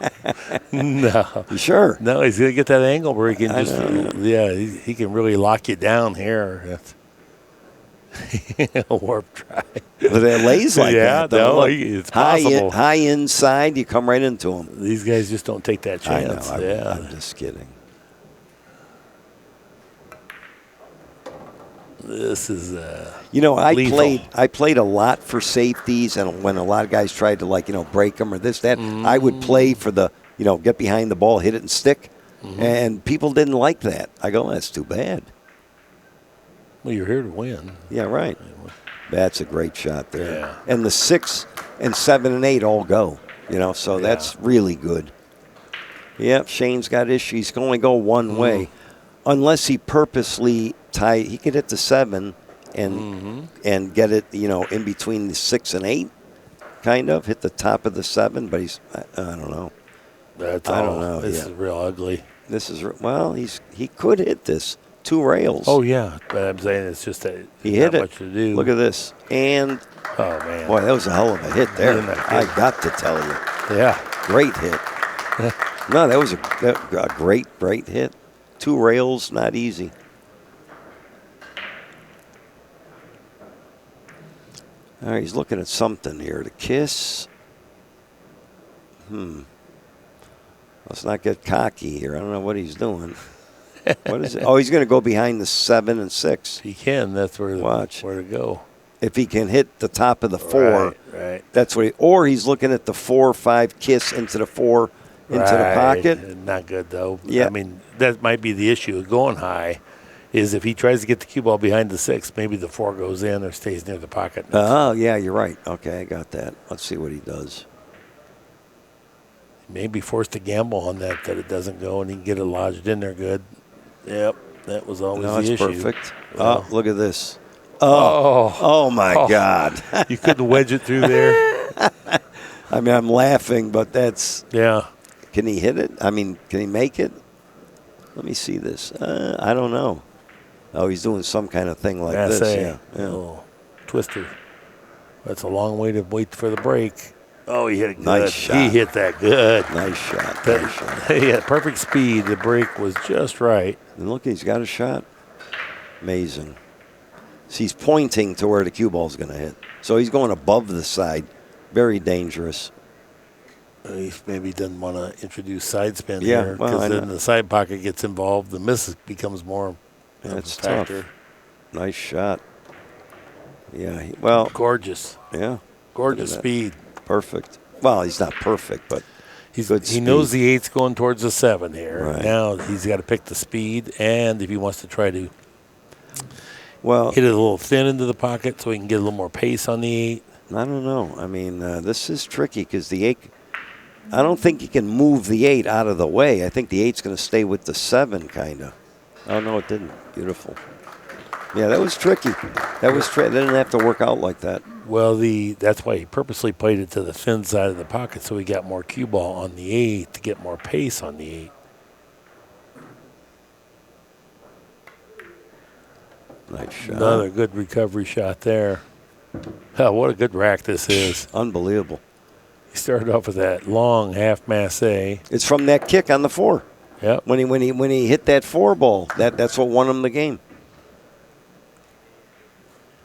No. You sure? No, he's going to get that angle where he can he can really lock you down here. Warp drive. But it lays like that, though. It's possible. High inside, you come right into him. These guys just don't take that chance. I know. I'm just kidding. This is I played a lot for safeties, and when a lot of guys tried to break them or this, that, I would play for the, get behind the ball, hit it and stick. And people didn't like that. I go, that's too bad. Well, you're here to win. Yeah, right. That's a great shot there. Yeah. And the 6 and 7 and 8 all go, so that's really good. Yep, Shane's got issues. He can only go one way. Unless he purposely he could hit the 7 and get it, in between the 6 and 8, kind of hit the top of the 7. But I don't know. I don't know. This is real ugly. This is he could hit this 2 rails. Oh yeah, but I'm saying it's just that he hit it. Much to do. Look at this, and oh man, boy, that was a hell of a hit there. I got to tell you. Yeah, great hit. No, that was a great hit. 2 rails, not easy. All right, he's looking at something here. The kiss. Let's not get cocky here. I don't know what he's doing. What is it? Oh, he's going to go behind the 7 and 6. He can. That's where to go. If he can hit the top of the 4, right. That's what. Or he's looking at the 4-5 kiss into the 4 into the pocket. Not good though. Yeah. I mean, that might be the issue. Going high is if he tries to get the cue ball behind the 6, maybe the 4 goes in or stays near the pocket. Oh, yeah, you're right. Okay, I got that. Let's see what he does. He may be forced to gamble on that it doesn't go and he can get it lodged in there good. Yep, that was always the issue. Perfect. Well, look at this. Oh my God. You couldn't wedge it through there. I mean, I'm laughing, but that's. Yeah. Can he hit it? I mean, can he make it? Let me see this. I don't know. Oh, he's doing some kind of thing like this. Yeah. Oh, twister. That's a long way to wait for the break. Oh, he hit it good. Nice shot. He hit that good. Nice shot. He had perfect speed. The break was just right. And look, he's got a shot. Amazing. So he's pointing to where the cue ball is going to hit. So he's going above the side. Very dangerous. He maybe doesn't want to introduce side spin here because then the side pocket gets involved. The miss becomes more That's of a factor. Tough. Nice shot. Yeah. Gorgeous. Yeah. Gorgeous speed. Perfect. Well, he's not perfect, but he knows the 8's going towards the 7 here. Right. Now he's got to pick the speed, and if he wants to try to hit it a little thin into the pocket so he can get a little more pace on the 8. I don't know. I mean, this is tricky because the 8, I don't think you can move the 8 out of the way. I think the 8's going to stay with the 7, kind of. Oh, no, it didn't. Beautiful. Yeah, that was tricky. That was tricky. They didn't have to work out like that. Well, that's why he purposely played it to the thin side of the pocket so he got more cue ball on the 8 to get more pace on the 8. Nice shot. Another good recovery shot there. Oh, what a good rack this is. Unbelievable. He started off with that long half masse. It's from that kick on the 4. Yep. When he hit that 4 ball, that's what won him the game.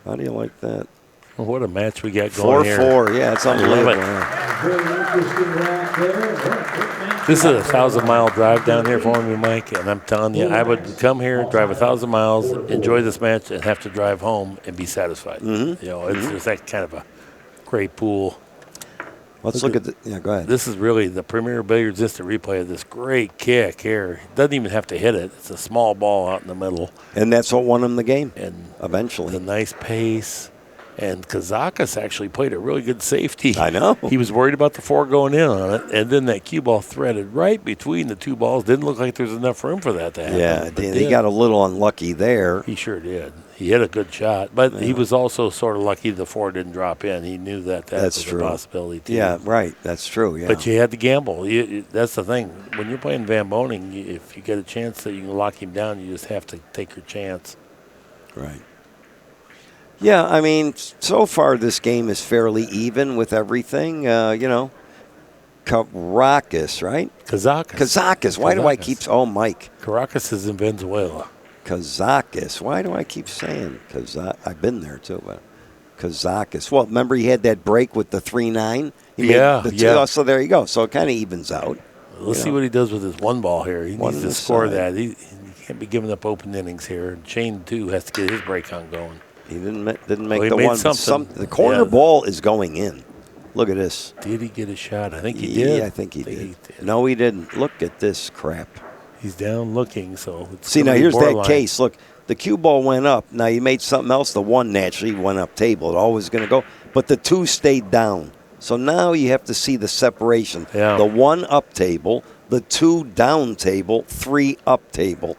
How do you like that? Well, what a match we got going here. 4-4. Yeah, it's unbelievable. This is a 1,000-mile drive down here for me, Mike, and I'm telling you, I would come here, drive 1,000 miles, enjoy this match, and have to drive home and be satisfied. Mm-hmm. You know, it's that kind of a great pool. Let's look at the. Yeah, go ahead. This is really the premier billiards instant replay of this great kick here. Doesn't even have to hit it. It's a small ball out in the middle. And that's what won him the game. And eventually, the nice pace. And Kazakis actually played a really good safety. I know. He was worried about the 4 going in on it, and then that cue ball threaded right between the 2 balls. Didn't look like there's enough room for that to happen. Yeah, he got a little unlucky there. He sure did. He hit a good shot, but he was also sort of lucky the 4 didn't drop in. He knew that was true. a possibility too. Yeah, right. That's true. Yeah. But you had to gamble. That's the thing. When you're playing Van Boening, if you get a chance that you can lock him down, you just have to take your chance. Right. Yeah, I mean, so far this game is fairly even with everything. Caracas, right? Kazakis. Why do I keep? Oh, Mike. Caracas is in Venezuela. Kazakis. Why do I keep saying I've been there too, but Kazakis. Well, remember he had that break with the 3-9. Yeah. So there you go. So it kind of evens out. Let's see what he does with his 1 ball here. He needs to score side. that. He can't be giving up open innings here. Shane too has to get his break on going. He didn't make the made one. The corner ball is going in. Look at this. Did he get a shot? I think he did. Yeah, I think he did. No, he didn't. Look at this crap. He's down looking, so it's see, now here's that case. Look, the cue ball went up. Now you made something else. The 1 naturally went up table. It always going to go. But the 2 stayed down. So now you have to see the separation. Yeah. The 1 up table, the 2 down table, 3 up table.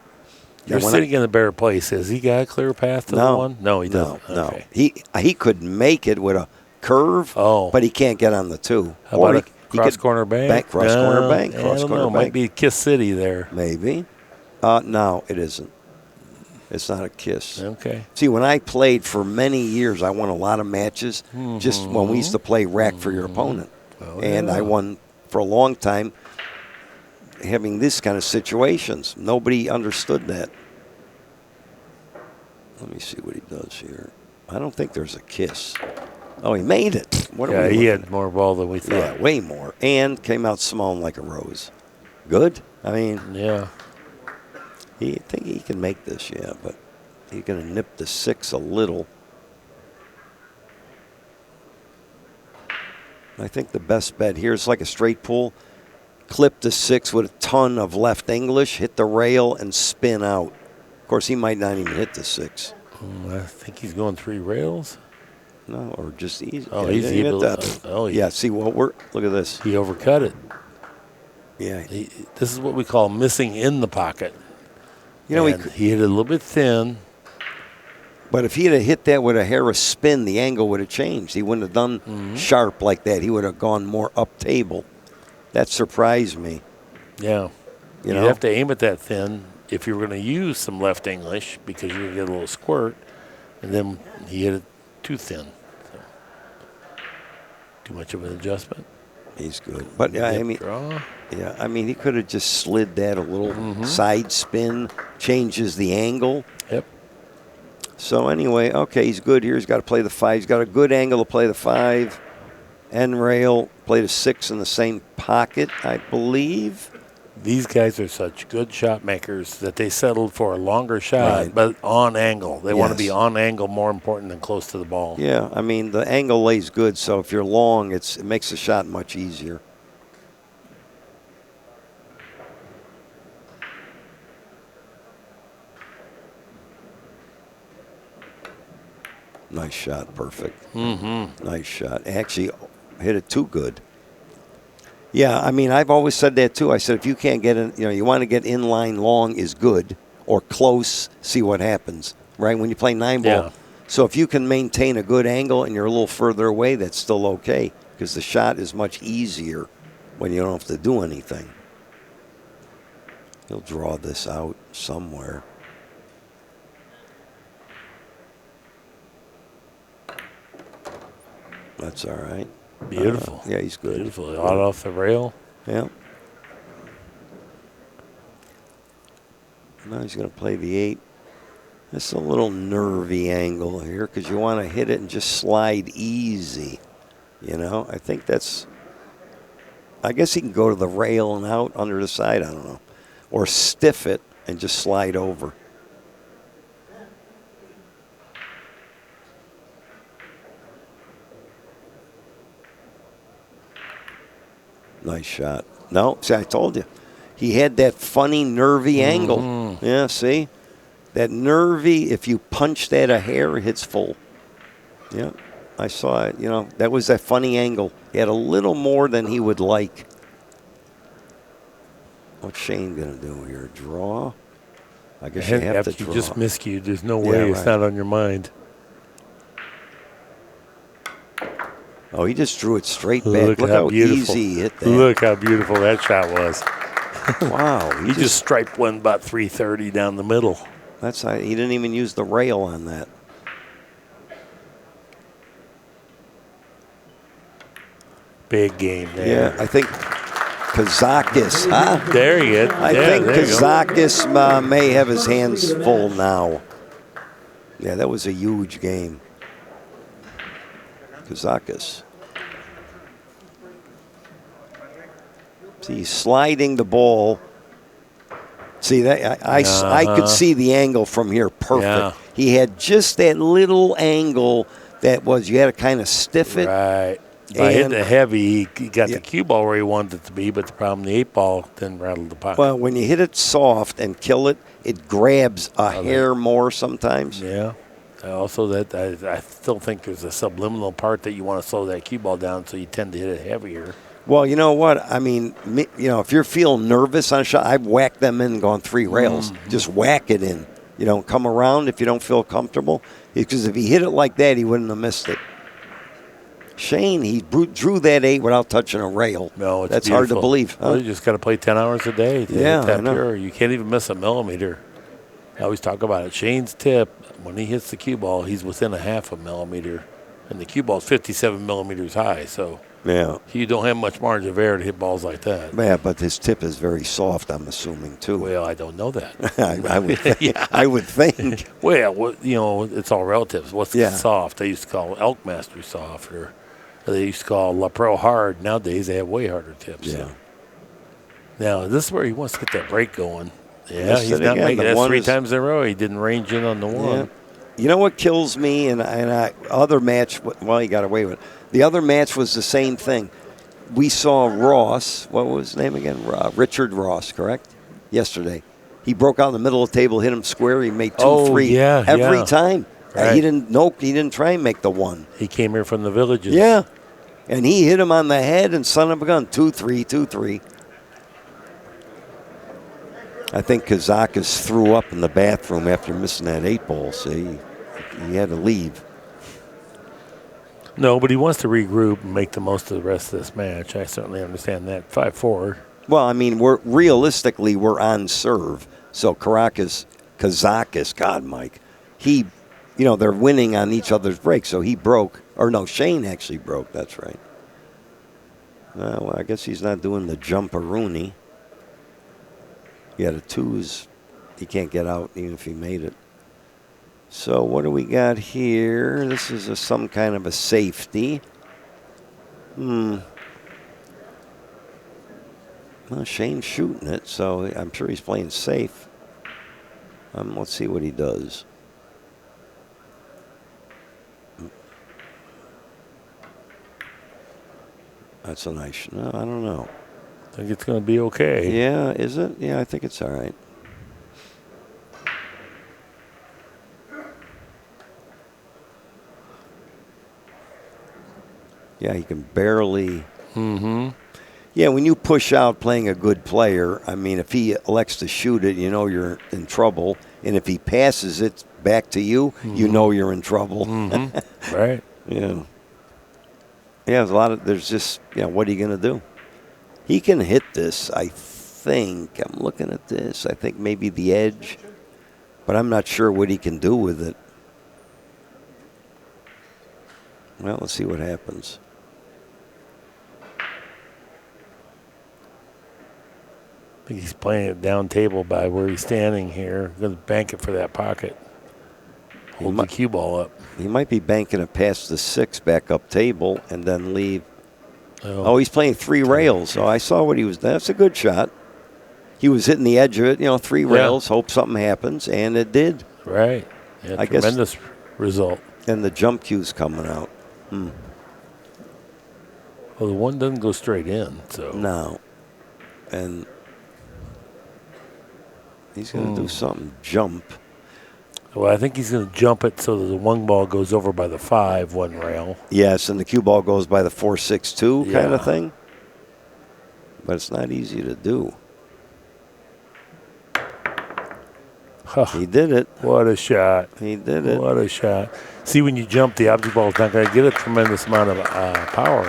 You're sitting in a better place. Has he got a clear path to the 1? No, he doesn't. No. Okay. He could make it with a curve, but he can't get on the 2. How about a cross-corner bank? Cross-corner bank. I don't know. Might be Kiss City there. Maybe. No, it isn't. It's not a kiss. Okay. See, when I played for many years, I won a lot of matches just when we used to play rack for your opponent. And I won for a long time having this kind of situations. Nobody understood that. Let me see what he does here. I don't think there's a kiss. Oh, he made it. He had more ball than we thought. Yeah, way more. And came out smelling like a rose. Good. I mean, yeah. I think he can make this, yeah, but he's going to nip the 6 a little. I think the best bet here is like a straight pull. Clip the 6 with a ton of left English, hit the rail, and spin out. Of course, he might not even hit the 6. I think he's going 3 rails. No, or just easy. Oh, yeah, he's able. Yeah, see what look at this. He overcut it. Yeah. This is what we call missing in the pocket. You know, he hit it a little bit thin. But if he had hit that with a hair of spin, the angle would have changed. He wouldn't have done sharp like that. He would have gone more up table. That surprised me. Yeah. You have to aim it that thin if you're going to use some left English because you're going to get a little squirt. And then he hit it too thin. So, too much of an adjustment. He's good. But, I mean, he could have just slid that a little side spin, changes the angle. Yep. So, anyway, okay, he's good here. He's got to play the 5. He's got a good angle to play the 5. End rail, play the 6 in the same pocket, I believe. These guys are such good shot makers that they settled for a longer shot, but on angle. They want to be on angle more important than close to the ball. Yeah, I mean, the angle lays good, so if you're long, it makes the shot much easier. Nice shot, perfect. Mm-hmm. Nice shot. Actually, hit it too good. Yeah, I mean, I've always said that too. I said if you can't get in, you want to get in line long is good, or close, see what happens, right? When you play 9-ball. Yeah. So if you can maintain a good angle and you're a little further away, that's still okay, because the shot is much easier when you don't have to do anything. He'll draw this out somewhere. That's all right. Beautiful. Yeah, he's good. Beautiful. Out off the rail. Yeah. Now he's going to play the 8. It's a little nervy angle here because you want to hit it and just slide easy. I think that's. I guess he can go to the rail and out under the side. I don't know. Or stiff it and just slide over. Nice shot. No, see, I told you. He had that funny, nervy angle. Yeah, see? That nervy, if you punch that a hair, it hits full. Yeah, I saw it. That was that funny angle. He had a little more than he would like. What's Shane going to do here? Draw? I guess you have to draw. You just miscued. There's no way it's not on your mind. Oh, he just drew it straight back. Look how easy he hit that. Look how beautiful that shot was. Wow. He just striped one about 330 down the middle. He didn't even use the rail on that. Big game there. Yeah, I think Kazakis. There he is. I think Kazakis may have his hands full now. Yeah, that was a huge game. Kazakis. See, sliding the ball. See that I could see the angle from here perfect. Yeah. He had just that little angle that was you had to kind of stiff it. Right. By hitting it heavy, he got the cue ball where he wanted it to be, but the problem, the 8-ball didn't rattle the pocket. Well, when you hit it soft and kill it, it grabs a hair more sometimes. Yeah. Also, that I still think there's a subliminal part that you want to slow that cue ball down, so you tend to hit it heavier. Well, you know what? I mean, if you're feeling nervous on a shot, I've whacked them in and gone 3 rails. Just whack it in. Come around if you don't feel comfortable. Because if he hit it like that, he wouldn't have missed it. Shane, he drew that 8 without touching a rail. No, it's That's beautiful. hard to believe. Huh? Well, you just got to play 10 hours a day to hit that pure. You can't even miss a millimeter. I always talk about it. Shane's tip, when he hits the cue ball, he's within a half a millimeter. And the cue ball is 57 millimeters high, so you don't have much margin of error to hit balls like that. Yeah, but his tip is very soft, I'm assuming, too. Well, I don't know that. I would think. Well, it's all relative. What's soft? They used to call Elk Master soft, or they used to call La Pro hard. Nowadays, they have way harder tips. Yeah. So. Now, this is where he wants to get that break going. Yeah, he's not making that 3 times in a row. He didn't range in on the 1. Yeah. You know what kills me? Other match, well, he got away with it. The other match was the same thing. We saw Ross, what was his name again? Richard Ross, correct? Yesterday. He broke out in the middle of the table, hit him square. He made 2 free every time. Right. He didn't try and make the 1. He came here from the Villages. Yeah. And he hit him on the head and son of a gun, 2-3, 2-3. I think Kazakis threw up in the bathroom after missing that 8-ball. See, he had to leave. No, but he wants to regroup and make the most of the rest of this match. I certainly understand that. 5-4. Well, I mean, we're on serve. So Kazakis, God, Mike, they're winning on each other's breaks. So he broke, or no, Shane actually broke. That's right. Well, I guess he's not doing the jumperoonie. Yeah, the 2s, he can't get out even if he made it. So what do we got here? This is some kind of a safety. Well, Shane's shooting it, so I'm sure he's playing safe. Let's see what he does. That's a nice. No, I don't know. I think it's going to be okay. Yeah, is it? Yeah, I think it's all right. Yeah, he can barely. Mm-hmm. Yeah, when you push out playing a good player, I mean, if he elects to shoot it, you know you're in trouble. And if he passes it back to you, you know you're in trouble. Mm-hmm. Right. Yeah. Yeah, there's just, what are you going to do? He can hit this, I think. I'm looking at this. I think maybe the edge. But I'm not sure what he can do with it. Well, let's see what happens. I think he's playing it down table by where he's standing here. Going to bank it for that pocket. Hold the cue ball up. He might be banking it past the 6 back up table and then leave. Oh, he's playing 3 rails. So I saw what he was. That's a good shot. He was hitting the edge of it, 3 rails, hope something happens, and it did. Right. Yeah, tremendous result. And the jump cue's coming out. Well, the one doesn't go straight in, so. No. And he's going to do something, jump. Well, I think he's going to jump it so that the 1 ball goes over by the 5 1 rail. Yes, and the cue ball goes by the 4-6-2 kind of thing. But it's not easy to do. Huh. He did it. What a shot. He did it. What a shot. See, when you jump, the object ball is not going to get a tremendous amount of power.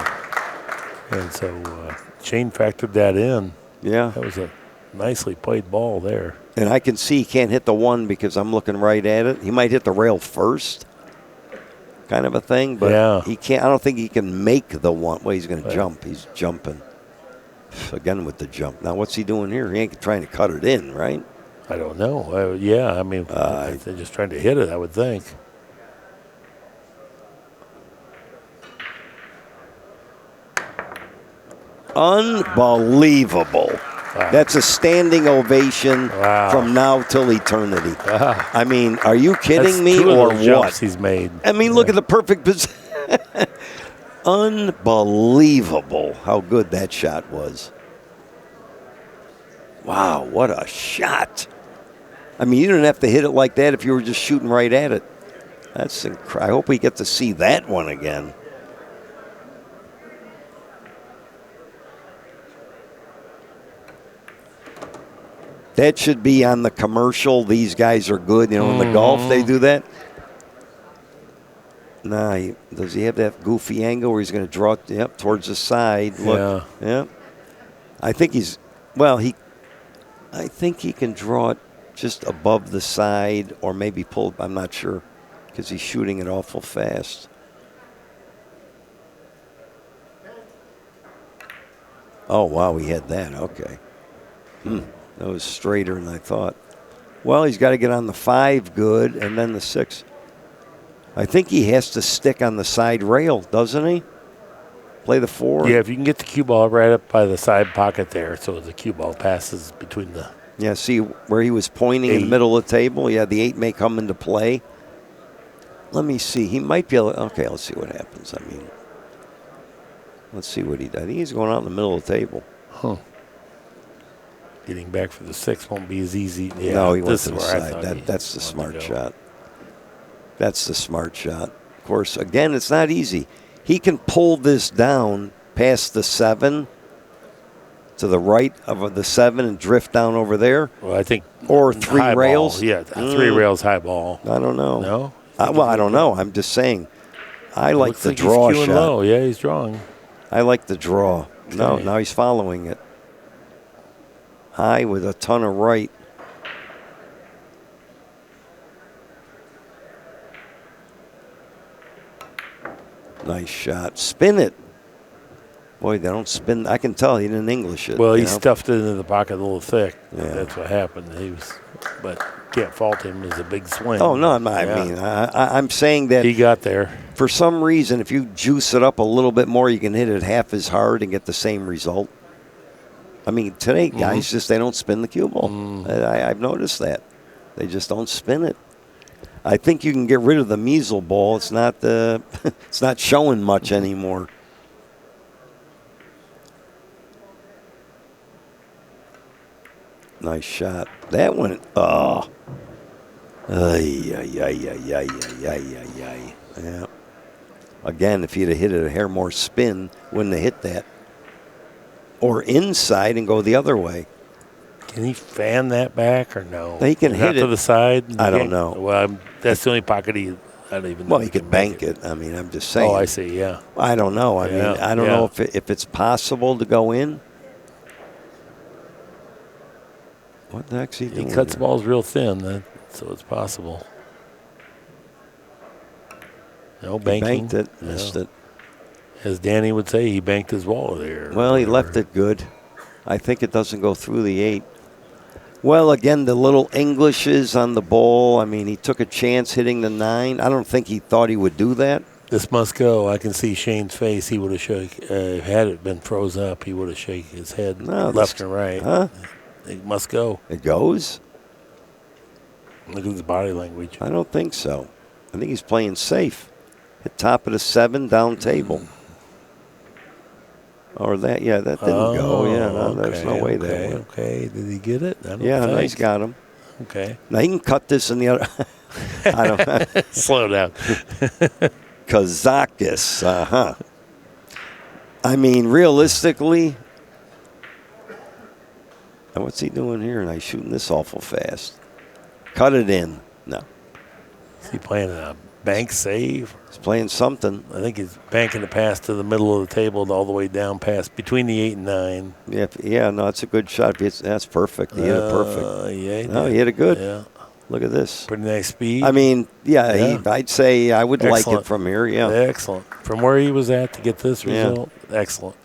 And so Shane factored that in. Yeah. That was a nicely played ball there. And I can see he can't hit the 1 because I'm looking right at it. He might hit the rail first, kind of a thing. But he can't. I don't think he can make the 1. Well, he's going to jump. He's jumping. Again with the jump. Now, what's he doing here? He ain't trying to cut it in, right? I don't know. They're just trying to hit it, I would think. Unbelievable. Wow. That's a standing ovation from now till eternity. I mean, are you kidding me or what? Jumps he's made. I mean, look at the perfect position. Unbelievable how good that shot was. Wow, what a shot. I mean, you didn't have to hit it like that if you were just shooting right at it. That's incredible. I hope we get to see that one again. That should be on the commercial. These guys are good. In the golf, they do that. Nah, does he have that goofy angle where he's going to draw it towards the side? Look, yeah. I think I think he can draw it just above the side or maybe pull. I'm not sure because he's shooting it awful fast. Oh, wow, he had that. Okay. That was straighter than I thought. Well, he's got to get on the 5 good and then the 6. I think he has to stick on the side rail, doesn't he? Play the 4. Yeah, if you can get the cue ball right up by the side pocket there so the cue ball passes between the... Yeah, see where he was pointing in the middle of the table? Yeah, the 8 may come into play. Let me see. He might be able to... Okay, let's see what happens. I mean, let's see what he does. I think he's going out in the middle of the table. Huh. Getting back for the 6 won't be as easy. Yeah, no, he went to the side. That's the smart shot. That's the smart shot. Of course, again, it's not easy. He can pull this down past the 7 to the right of the 7 and drift down over there. Well, I think. Or 3 rails. Ball. Yeah, 3 rails high ball. I don't know. No? I don't know. I'm just saying. I like the draw he's shot. Low. Yeah, he's drawing. I like the draw. Okay. No, now he's following it. High with a ton of right. Nice shot. Spin it. Boy, they don't spin. I can tell he didn't English it. Well, he stuffed it into the pocket a little thick. Yeah. That's what happened. But can't fault him. It was a big swing. Oh, no, I'm not. Yeah. I mean, I'm saying that he got there. For some reason, if you juice it up a little bit more, you can hit it half as hard and get the same result. I mean, today, guys, they don't spin the cue ball. I've noticed that. They just don't spin it. I think you can get rid of the measle ball. It's not it's not showing much anymore. Nice shot. That one. Oh. Yeah. Again, if he'd have hit it a hair more spin, wouldn't have hit that. Or inside and go the other way. Can he fan that back or no? He can Not hit it to the side? I don't know. Well, that's the only pocket I don't even know. Well, he could bank it. I mean, I'm just saying. Oh, I see, yeah. I don't know. I mean, I don't know if it's possible to go in. What the heck's he doing? He cuts balls real thin, so it's possible. No banking. He banked it, missed it. As Danny would say, he banked his wall there. Well, he left it good. I think it doesn't go through the 8. Well, again, the little Englishes on the ball. I mean, he took a chance hitting the 9. I don't think he thought he would do that. This must go. I can see Shane's face. He would have shook. Had it been froze up, he would have shaken his head left and right. Huh? It must go. It goes? Look at his body language. I don't think so. I think he's playing safe. Hit top of the 7, down table. Or that, that didn't go. Yeah, no, there's no way that went. Okay, did he get it? I don't Yeah, think. he's got him. Okay. Now, he can cut this in the other. I don't Slow down. Kazakis, I mean, realistically, what's he doing here? And he's shooting this awful fast. Cut it in. No. Is he playing a bank save? He's playing something. I think he's banking the pass to the middle of the table all the way down past between the 8 and 9. Yeah, no, it's a good shot. That's perfect. He hit it perfect. Yeah, he hit it good. Yeah. Look at this. Pretty nice speed. I mean, I'd say I would like it from here, Excellent. From where he was at to get this result, excellent.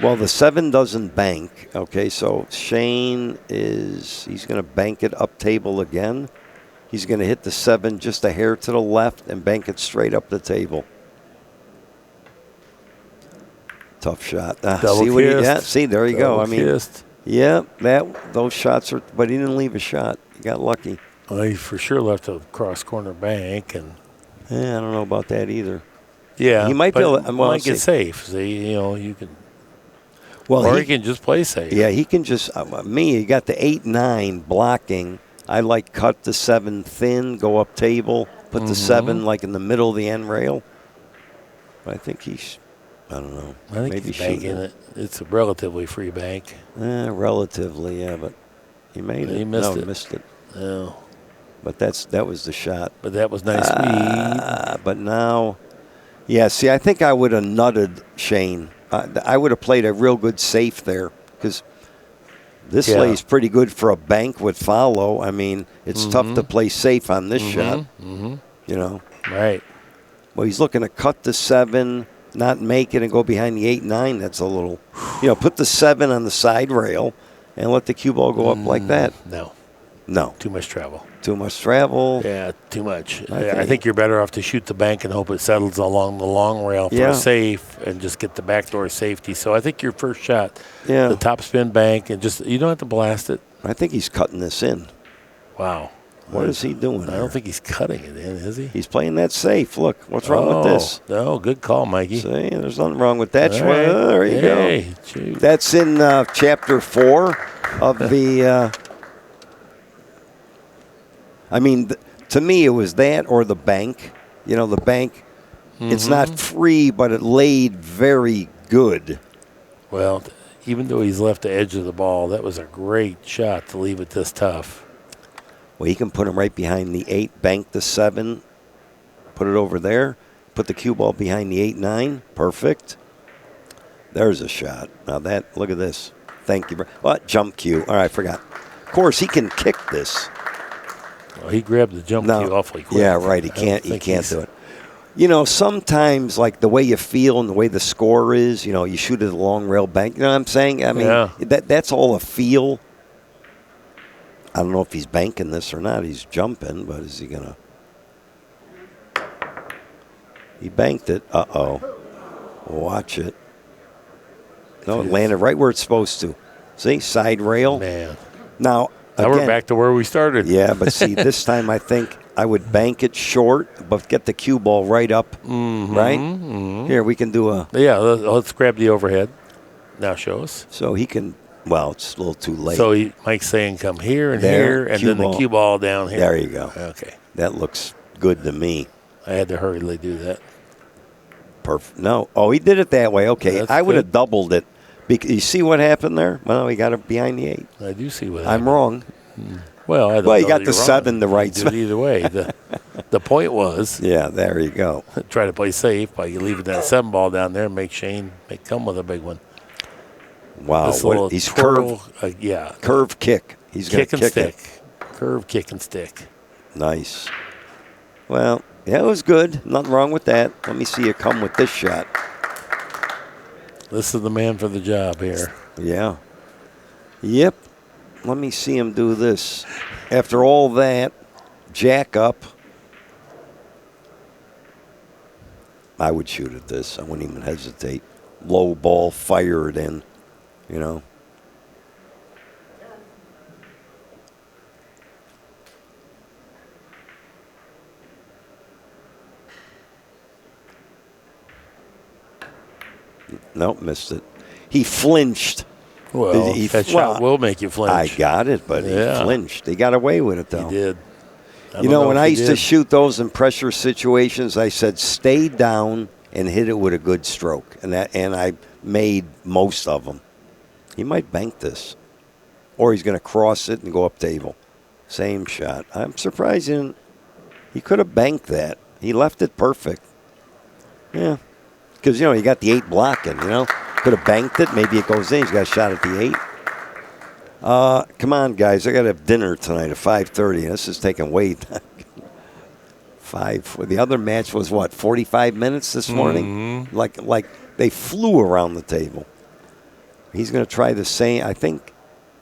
Well, the 7 doesn't bank. Okay, so Shane he's going to bank it up table again. He's going to hit the 7 just a hair to the left and bank it straight up the table. Tough shot. See, there you go. I mean, those shots are, but he didn't leave a shot. He got lucky. Well, he for sure left a cross corner bank, and I don't know about that either. Yeah, he might be able to. Might get safe. See, you can. Well, or he can just play safe. Yeah, he can just. He got the 8-9 blocking. I like cut the 7 thin, go up table, put the 7 like in the middle of the end rail. But I think I don't know. I think maybe he's banking it. It's a relatively free bank. Relatively, but he made it. He missed it. Yeah. But that was the shot. But that was nice speed. But now, see, I think I would have nutted Shane. I would have played a real good safe there because this lays pretty good for a bank with follow. I mean, it's tough to play safe on this shot. Right. Well, he's looking to cut the 7, not make it, and go behind the 8-9. That's a little, put the 7 on the side rail and let the cue ball go up like that. No. Too much travel. Too much travel. Yeah, too much. I think you're better off to shoot the bank and hope it settles along the long rail for a safe and just get the backdoor safety. So I think your first shot, the top spin bank, and you don't have to blast it. I think he's cutting this in. Wow. What is he doing? I don't think he's cutting it in, is he? He's playing that safe. Look, what's wrong with this? No, good call, Mikey. See, there's nothing wrong with that. Right. There you go. Shoot. That's in chapter 4 of the. To me, it was that or the bank. The bank, it's not free, but it laid very good. Well, even though he's left the edge of the ball, that was a great shot to leave it this tough. Well, he can put him right behind the 8, bank the 7, put it over there, put the cue ball behind the 8-9. Perfect. There's a shot. Now look at this. Thank you. What? Jump cue. All right, I forgot. Of course, he can kick this. Well, he grabbed the jump cue awfully quick. Yeah, right. He can't do it. Sometimes like the way you feel and the way the score is, you shoot at a long rail bank. You know what I'm saying? I mean, that's all a feel. I don't know if he's banking this or not. He's jumping, but is he going to? He banked it. Uh-oh. Watch it. No, it landed right where it's supposed to. See? Side rail. Man. Now we're back to where we started. Yeah, but see, this time I think I would bank it short, but get the cue ball right up. Right? Mm-hmm. Here, we can do a... Yeah, let's grab the overhead. Now show us. So he can... Well, it's a little too late. So Mike's saying come here and here, and then the cue ball down here. There you go. Okay. That looks good to me. I had to hurriedly do that. Perfect. No. Oh, he did it that way. Okay. That's I would have good. doubled it. You see what happened there? Well, he got it behind the 8. I do see what I'm happened. wrong. Well, I don't Well, you know got that the you're 7 wrong. the right You did spot. either way. The point was Yeah, there you go. try to play safe by leaving that 7 ball down there and make Shane come with a big one. Wow. This little He's twirl, curve kick. He's going kick to and kick stick. it. Curve, kick, and stick. Nice. Well, yeah, it was good. Nothing wrong with that. Let me see you come with this shot. This is the man for the job here. Yeah. Yep. Let me see him do this. After all that, jack up. I would shoot at this. I wouldn't even hesitate. Low ball, fire it in, you know. Nope, missed it. He flinched. Well, that shot will make you flinch. I got it, but he flinched. He got away with it, though. He did. You know, when I used to shoot those in pressure situations, I said, stay down and hit it with a good stroke. And I made most of them. He might bank this. Or he's going to cross it and go up table. Same shot. I'm surprised he could have banked that. He left it perfect. Yeah. Because, you know, he got the 8 blocking, you know. Could have banked it. Maybe it goes in. He's got a shot at the 8. Come on, guys. I got to have dinner tonight at 5:30. This is taking way time. 5. The other match was, 45 minutes this morning? Mm-hmm. Like they flew around the table. He's going to try the same. I think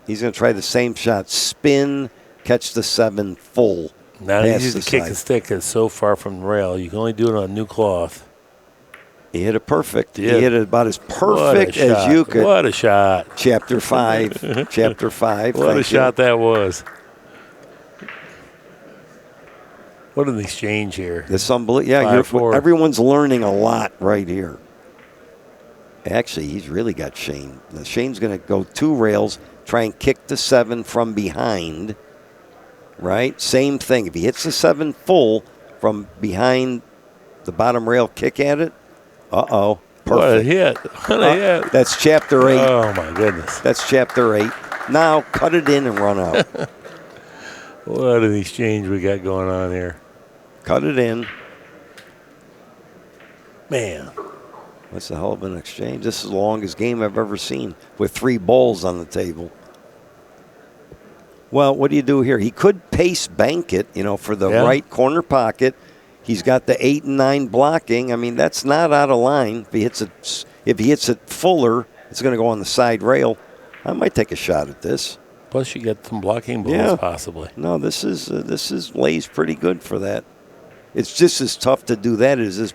he's going to try the same shot. Spin, catch the 7 full. Not easy to kick and stick. It's so far from the rail. You can only do it on new cloth. He hit it perfect. Yeah. He hit it about as perfect as you could. What a shot. Chapter 5. Chapter 5. What a shot that was. What an exchange here. It's unbelievable. Yeah, everyone's learning a lot right here. Actually, he's really got Shane. Now, Shane's going to go 2 rails, try and kick the 7 from behind. Right? Same thing. If he hits the 7 full from behind the bottom rail, kick at it. Uh-oh. Perfect. What a hit. What a hit. That's chapter 8. Oh, my goodness. That's chapter 8. Now, cut it in and run out. What an exchange we got going on here. Cut it in. Man. That's a hell of an exchange. This is the longest game I've ever seen with 3 balls on the table. Well, what do you do here? He could pace bank it, you know, for the right corner pocket. He's got the 8 and 9 blocking. I mean, that's not out of line. If he hits it fuller, it's going to go on the side rail. I might take a shot at this. Plus, you get some blocking balls possibly. No, this lays pretty good for that. It's just as tough to do that as this.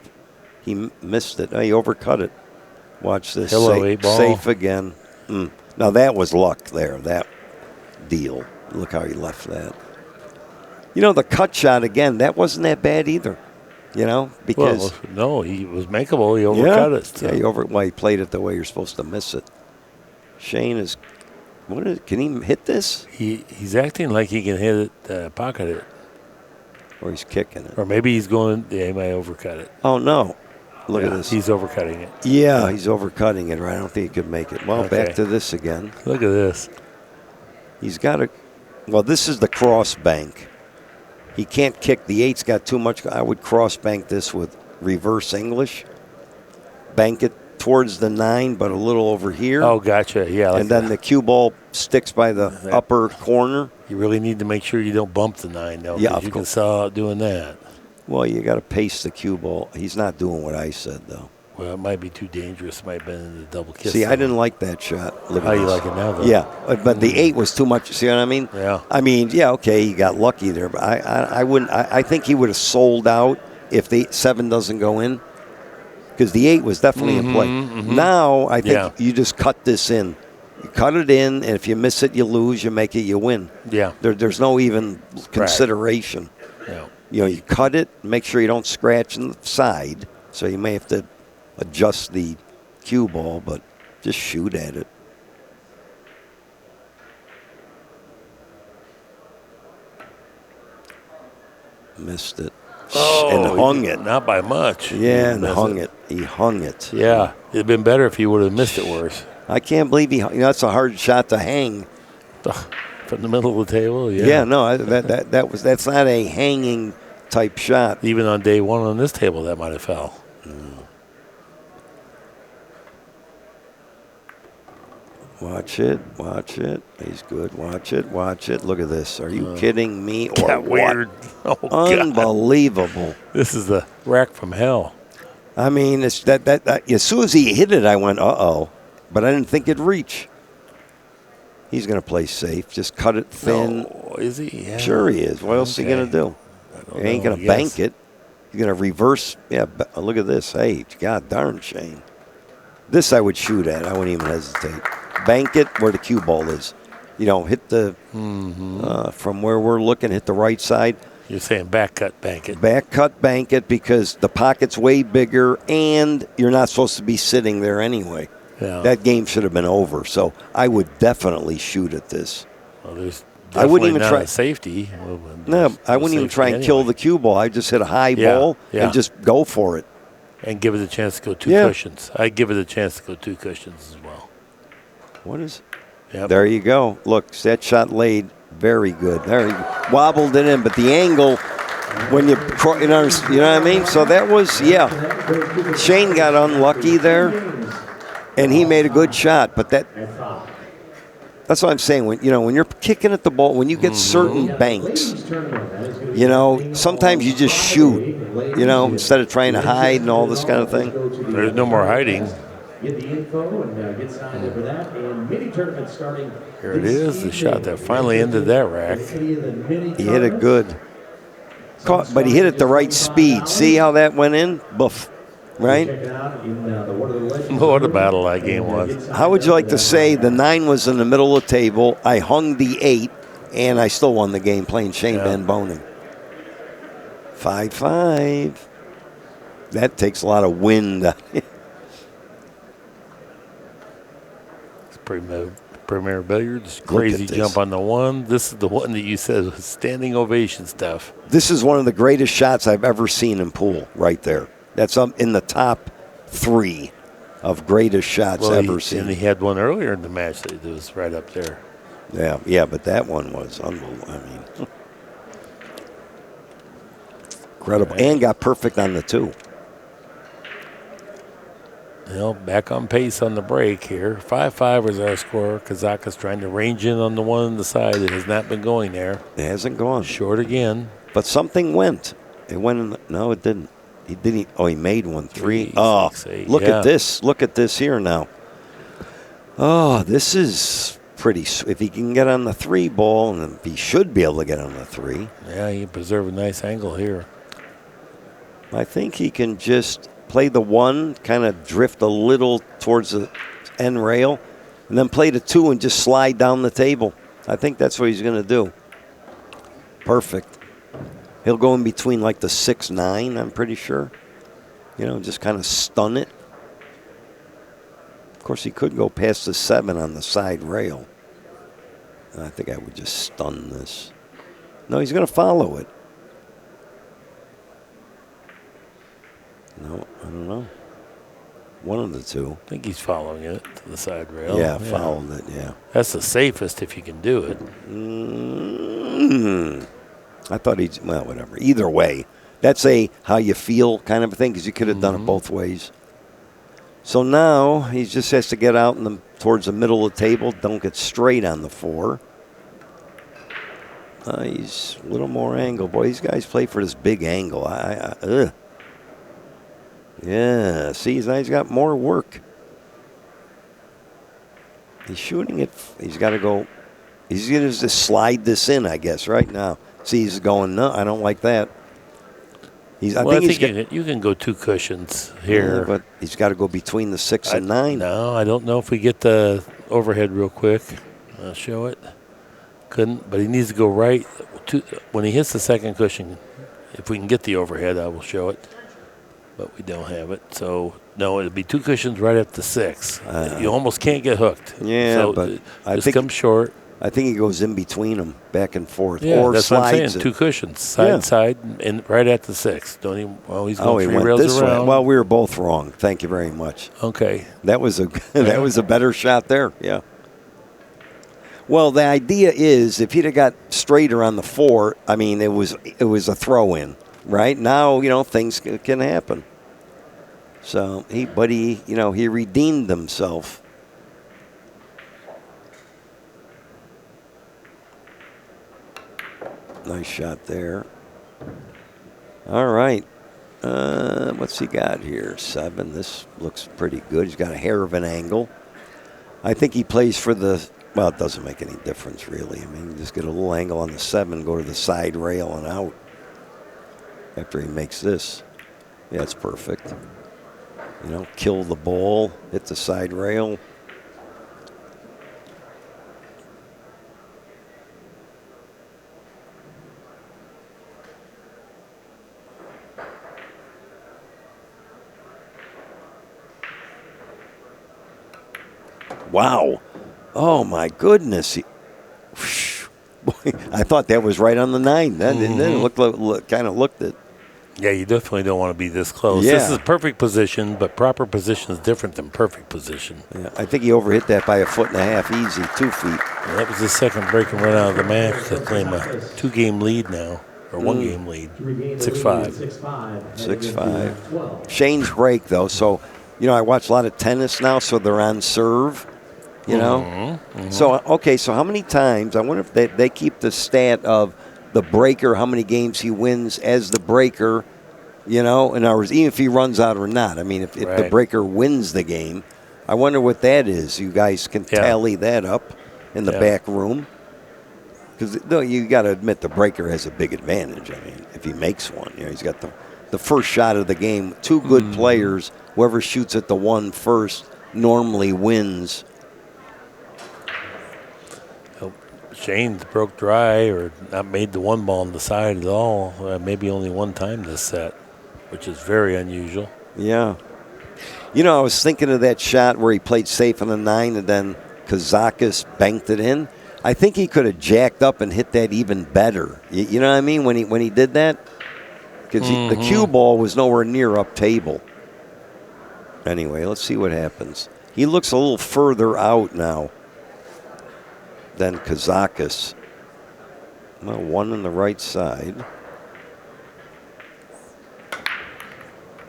He missed it. Oh, he overcut it. Watch this. Hello, 8 ball. Safe again. Now that was luck there. That deal. Look how he left that. You know, the cut shot, again, that wasn't that bad either. You know, because... Well, no, he was makeable. He overcut it. So. Yeah, he played it the way you're supposed to miss it. Shane is... can he hit this? He's acting like he can hit it, pocket it. Or he's kicking it. Or maybe he's going... Yeah, he might overcut it. Oh, no. Look at this. He's overcutting it. Yeah, he's overcutting it. Right? I don't think he could make it. Well, back to this again. Look at this. He's got a... Well, this is the cross bank. He can't kick. The 8's got too much. I would cross bank this with reverse English. Bank it towards the 9, but a little over here. Oh, gotcha. Yeah. Like and then the cue ball sticks by the upper corner. You really need to make sure you don't bump the 9, though. Yeah, you can sell out doing that. Well, you got to pace the cue ball. He's not doing what I said, though. Well, it might be too dangerous. It might have been in the double kiss. See, I didn't like that shot. How you like it now, though? Yeah, but the 8 was too much. See what I mean? Yeah. I mean, yeah, okay, he got lucky there, but I wouldn't. I think he would have sold out if the 7 doesn't go in, because the 8 was definitely in play. Now I think you just cut this in. You cut it in, and if you miss it, you lose. You make it, you win. Yeah. There's no even consideration. Yeah. You know, you cut it, make sure you don't scratch in the side, so you may have to adjust the cue ball, but just shoot at it. Missed it. and hung it. Not by much. Yeah, and hung it. He hung it. Yeah, it'd been better if he would have missed it worse. I can't believe that's a hard shot to hang. From the middle of the table, yeah. Yeah, no, that's not a hanging type shot. Even on day one on this table, that might have fell. Watch it. He's good. Watch it. Look at this. Are you kidding me? Or That what? weird. Oh, God. Unbelievable. This is the rack from hell. I mean, it's that as soon as he hit it, I went, uh-oh. But I didn't think it'd reach. He's going to play safe. Just cut it thin. No, is he? Yeah. Sure he is. What else is he going to do? He ain't going to bank it. He's going to reverse. Yeah, look at this. Hey, God darn, Shane. This I would shoot at. I wouldn't even hesitate. Bank it where the cue ball is. Hit the, from where we're looking, hit the right side. You're saying back cut, bank it. Back cut, bank it, because the pocket's way bigger and you're not supposed to be sitting there anyway. Yeah. That game should have been over. So I would definitely shoot at this. Well, there's I wouldn't even not try a safety. No, I wouldn't even try and kill the cue ball. I'd just hit a high ball and just go for it. And give it a chance to go two cushions. I'd give it a chance to go two cushions as well. What is? Yep. There you go. Look, that shot laid very good. There he wobbled it in, but the angle when you know what I mean. So that was Shane got unlucky there, and he made a good shot. But that's what I'm saying. When you're kicking at the ball, when you get certain banks, sometimes you just shoot. Instead of trying to hide and all this kind of thing. There's no more hiding. Get the info and get signed up for that. And mini tournament starting. Here it is, the shot that finally ended that rack. He hit it good. But he hit it the right speed. See how that went in? Boof. Right? What a battle that game was. How would you like to say the 9 was in the middle of the table, I hung the 8, and I still won the game playing Shane Van Boening? 5-5. That takes a lot of wind. Premier Billiards, crazy jump on the 1. This is the one that you said was standing ovation stuff. This is one of the greatest shots I've ever seen in pool right there. That's up in the top 3 of greatest shots ever seen. And he had one earlier in the match that was right up there. Yeah, but that one was unbelievable. I mean, incredible. And got perfect on the 2. Back on pace on the break here. 5-5 was our score. Kazakis trying to range in on the one on the side. It has not been going there. It hasn't gone. Short again. But something went. It went in no, it didn't. He didn't. Oh, he made one. 3. 3, Oh, 6, 8. Look at this. Look at this here now. Oh, this is pretty. If he can get on the 3 ball, and he should be able to get on the 3. Yeah, he preserved a nice angle here. I think he can just play the 1, kind of drift a little towards the end rail, and then play the 2 and just slide down the table. I think that's what he's going to do. Perfect. He'll go in between like the 6-9, I'm pretty sure. Just kind of stun it. Of course, he could go past the 7 on the side rail. I think I would just stun this. No, he's going to follow it. No, I don't know. One of the 2. I think he's following it to the side rail. Yeah, followed it, yeah. That's the safest if you can do it. I thought well, whatever. Either way, that's a how you feel kind of a thing, because you could have done it both ways. So now he just has to get out towards the middle of the table. Don't get straight on the 4. He's a little more angle. Boy, these guys play for this big angle. Yeah, see, now he's got more work. He's shooting it. He's got to go. He's going to just slide this in, I guess, right now. See, he's going, no, I don't like that. I think you can go 2 cushions here. Yeah, but he's got to go between the 6 and 9. No, I don't know if we get the overhead real quick. I'll show it. Couldn't, but he needs to go right. When he hits the 2nd cushion, if we can get the overhead, I will show it. But we don't have it. So, no, it'll be 2 cushions right at the 6. You almost can't get hooked. Yeah, so but I think come short. I think he goes in between them, back and forth, Yeah, or that's what I'm slides saying. it. 2 cushions, side, side, and right at the 6. Don't even. Well, he's going He 3 went rails this around. way. Well, we were both wrong. Thank you very much. Okay. That was a that was a better shot there. Yeah. Well, the idea is if he'd have got straighter on the 4, I mean, it was a throw in, right? Now, things can happen. So he redeemed himself. Nice shot there. All right. What's he got here? 7. This looks pretty good. He's got a hair of an angle. I think he plays for the, well, it doesn't make any difference, really. I mean, you just get a little angle on the 7, go to the side rail and out after he makes this. Yeah, it's perfect. Kill the ball, hit the side rail. Wow. Oh, my goodness. I thought that was right on the 9. That didn't kind of looked it. Yeah, you definitely don't want to be this close. Yeah. This is perfect position, but proper position is different than perfect position. Yeah, I think he overhit that by 1.5 feet, easy, 2 feet. And that was the second break and run out of the match to claim a 2-game lead now, or 1-game lead. 6-5. 6-5. Shane's break, though, so, I watch a lot of tennis now, so they're on serve, So, okay, so how many times, I wonder if they keep the stat of the breaker, how many games he wins as the breaker, in other words, even if he runs out or not. I mean, if the breaker wins the game, I wonder what that is. You guys can tally that up in the back room. Because you got to admit the breaker has a big advantage. I mean, if he makes one, he's got the first shot of the game. 2 good players, whoever shoots at the 1 first normally wins. Shane's broke dry or not made the 1 ball on the side at all. Maybe only 1 time this set, which is very unusual. Yeah. I was thinking of that shot where he played safe on the 9 and then Kazakis banked it in. I think he could have jacked up and hit that even better. You know what I mean? When he did that? Because the cue ball was nowhere near up table. Anyway, let's see what happens. He looks a little further out now than Kazakis. Well, 1 on the right side.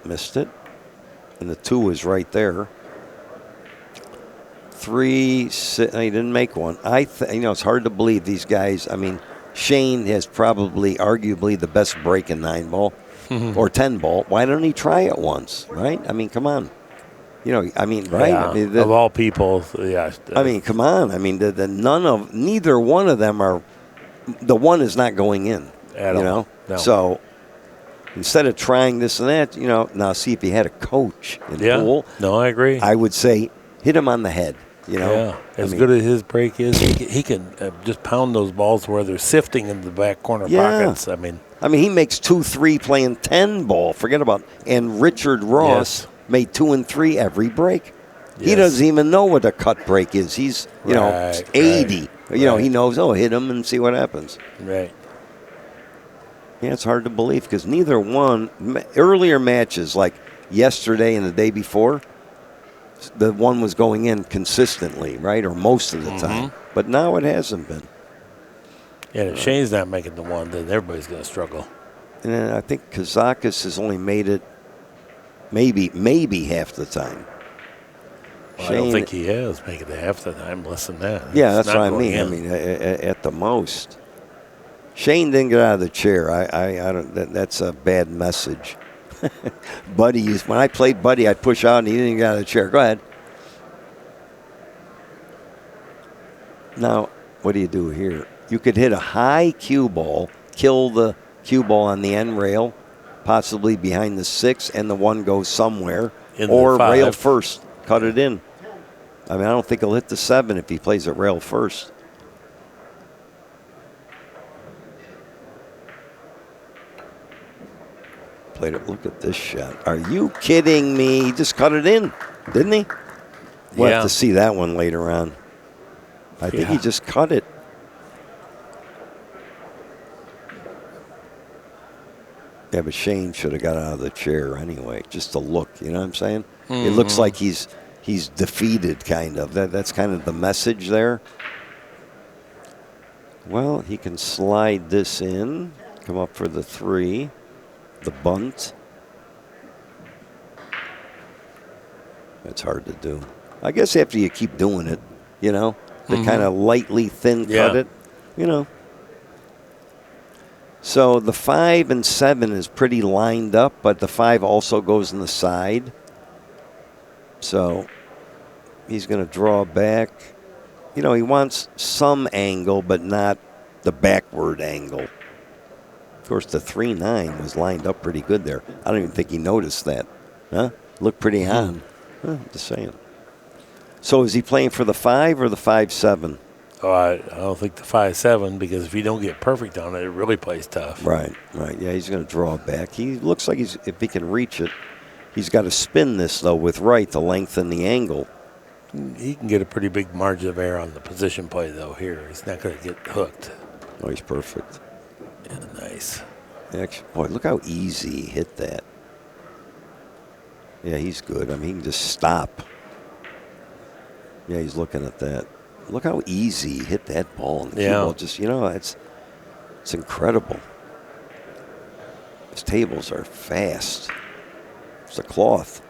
Missed it. And the 2 is right there. 3, he didn't make one. It's hard to believe these guys. I mean, Shane has probably, arguably, the best break in 9 ball or 10 ball. Why don't he try it once, right? I mean, come on. Right? Yeah, I mean, of all people, yeah. I mean, come on. I mean, neither one of them are. The 1 is not going in. At all. No. So instead of trying this and that, now see if he had a coach in pool. No, I agree. I would say hit him on the head. Yeah, as good as his break is, he can just pound those balls where they're sifting in the back corner pockets. I mean, he makes 2-3 playing 10 ball. Forget about it. And Richard Ross made 2 and 3 every break. Yes. He doesn't even know what a cut break is. He's 80. He knows. Hit him and see what happens. Right. Yeah, it's hard to believe because neither one earlier matches like yesterday and the day before. The 1 was going in consistently, right, or most of the time. But now it hasn't been. Yeah, if Shane's not making the 1, then everybody's going to struggle. And then I think Kazakis has only made it maybe half the time. Well, I don't think he has made it half the time, less than that. Yeah, that's what I mean. I mean, at the most. Shane didn't get out of the chair. I don't. That's a bad message. Buddy, when I played Buddy, I'd push out and he didn't get out of the chair. Go ahead. Now, what do you do here? You could hit a high cue ball, kill the cue ball on the end rail, possibly behind the 6, and the 1 goes somewhere. Or rail first, cut it in. I mean, I don't think he'll hit the 7 if he plays it rail first. Played it. Look at this shot. Are you kidding me? He just cut it in, didn't he? We'll have to see that one later on. I think he just cut it. Yeah, but Shane should have got out of the chair anyway, just to look. You know what I'm saying? It looks like he's defeated, kind of. That's kind of the message there. Well, he can slide this in, come up for the 3, the bunt. That's hard to do. I guess after you keep doing it, you know, to kind of lightly thin cut it, you know. So the 5 and 7 is pretty lined up, but the 5 also goes in the side. So he's going to draw back. You know, he wants some angle, but not the backward angle. Of course, the 3-9 was lined up pretty good there. I don't even think he noticed that. Huh? Looked pretty on. Huh, just saying. So is he playing for the 5 or the 5-7? Oh, I don't think the 5-7, because if you don't get perfect on it, it really plays tough. Right. Yeah, he's going to draw back. He looks like if he can reach it, he's got to spin this, though, with right to lengthen the angle. He can get a pretty big margin of error on the position play, though, here. He's not going to get hooked. Oh, he's perfect. Yeah, nice. Actually, boy, look how easy he hit that. Yeah, he's good. I mean, he can just stop. Yeah, he's looking at that. Look how easy he hit that ball. The cue ball just, you know, it's incredible. His tables are fast. It's a cloth.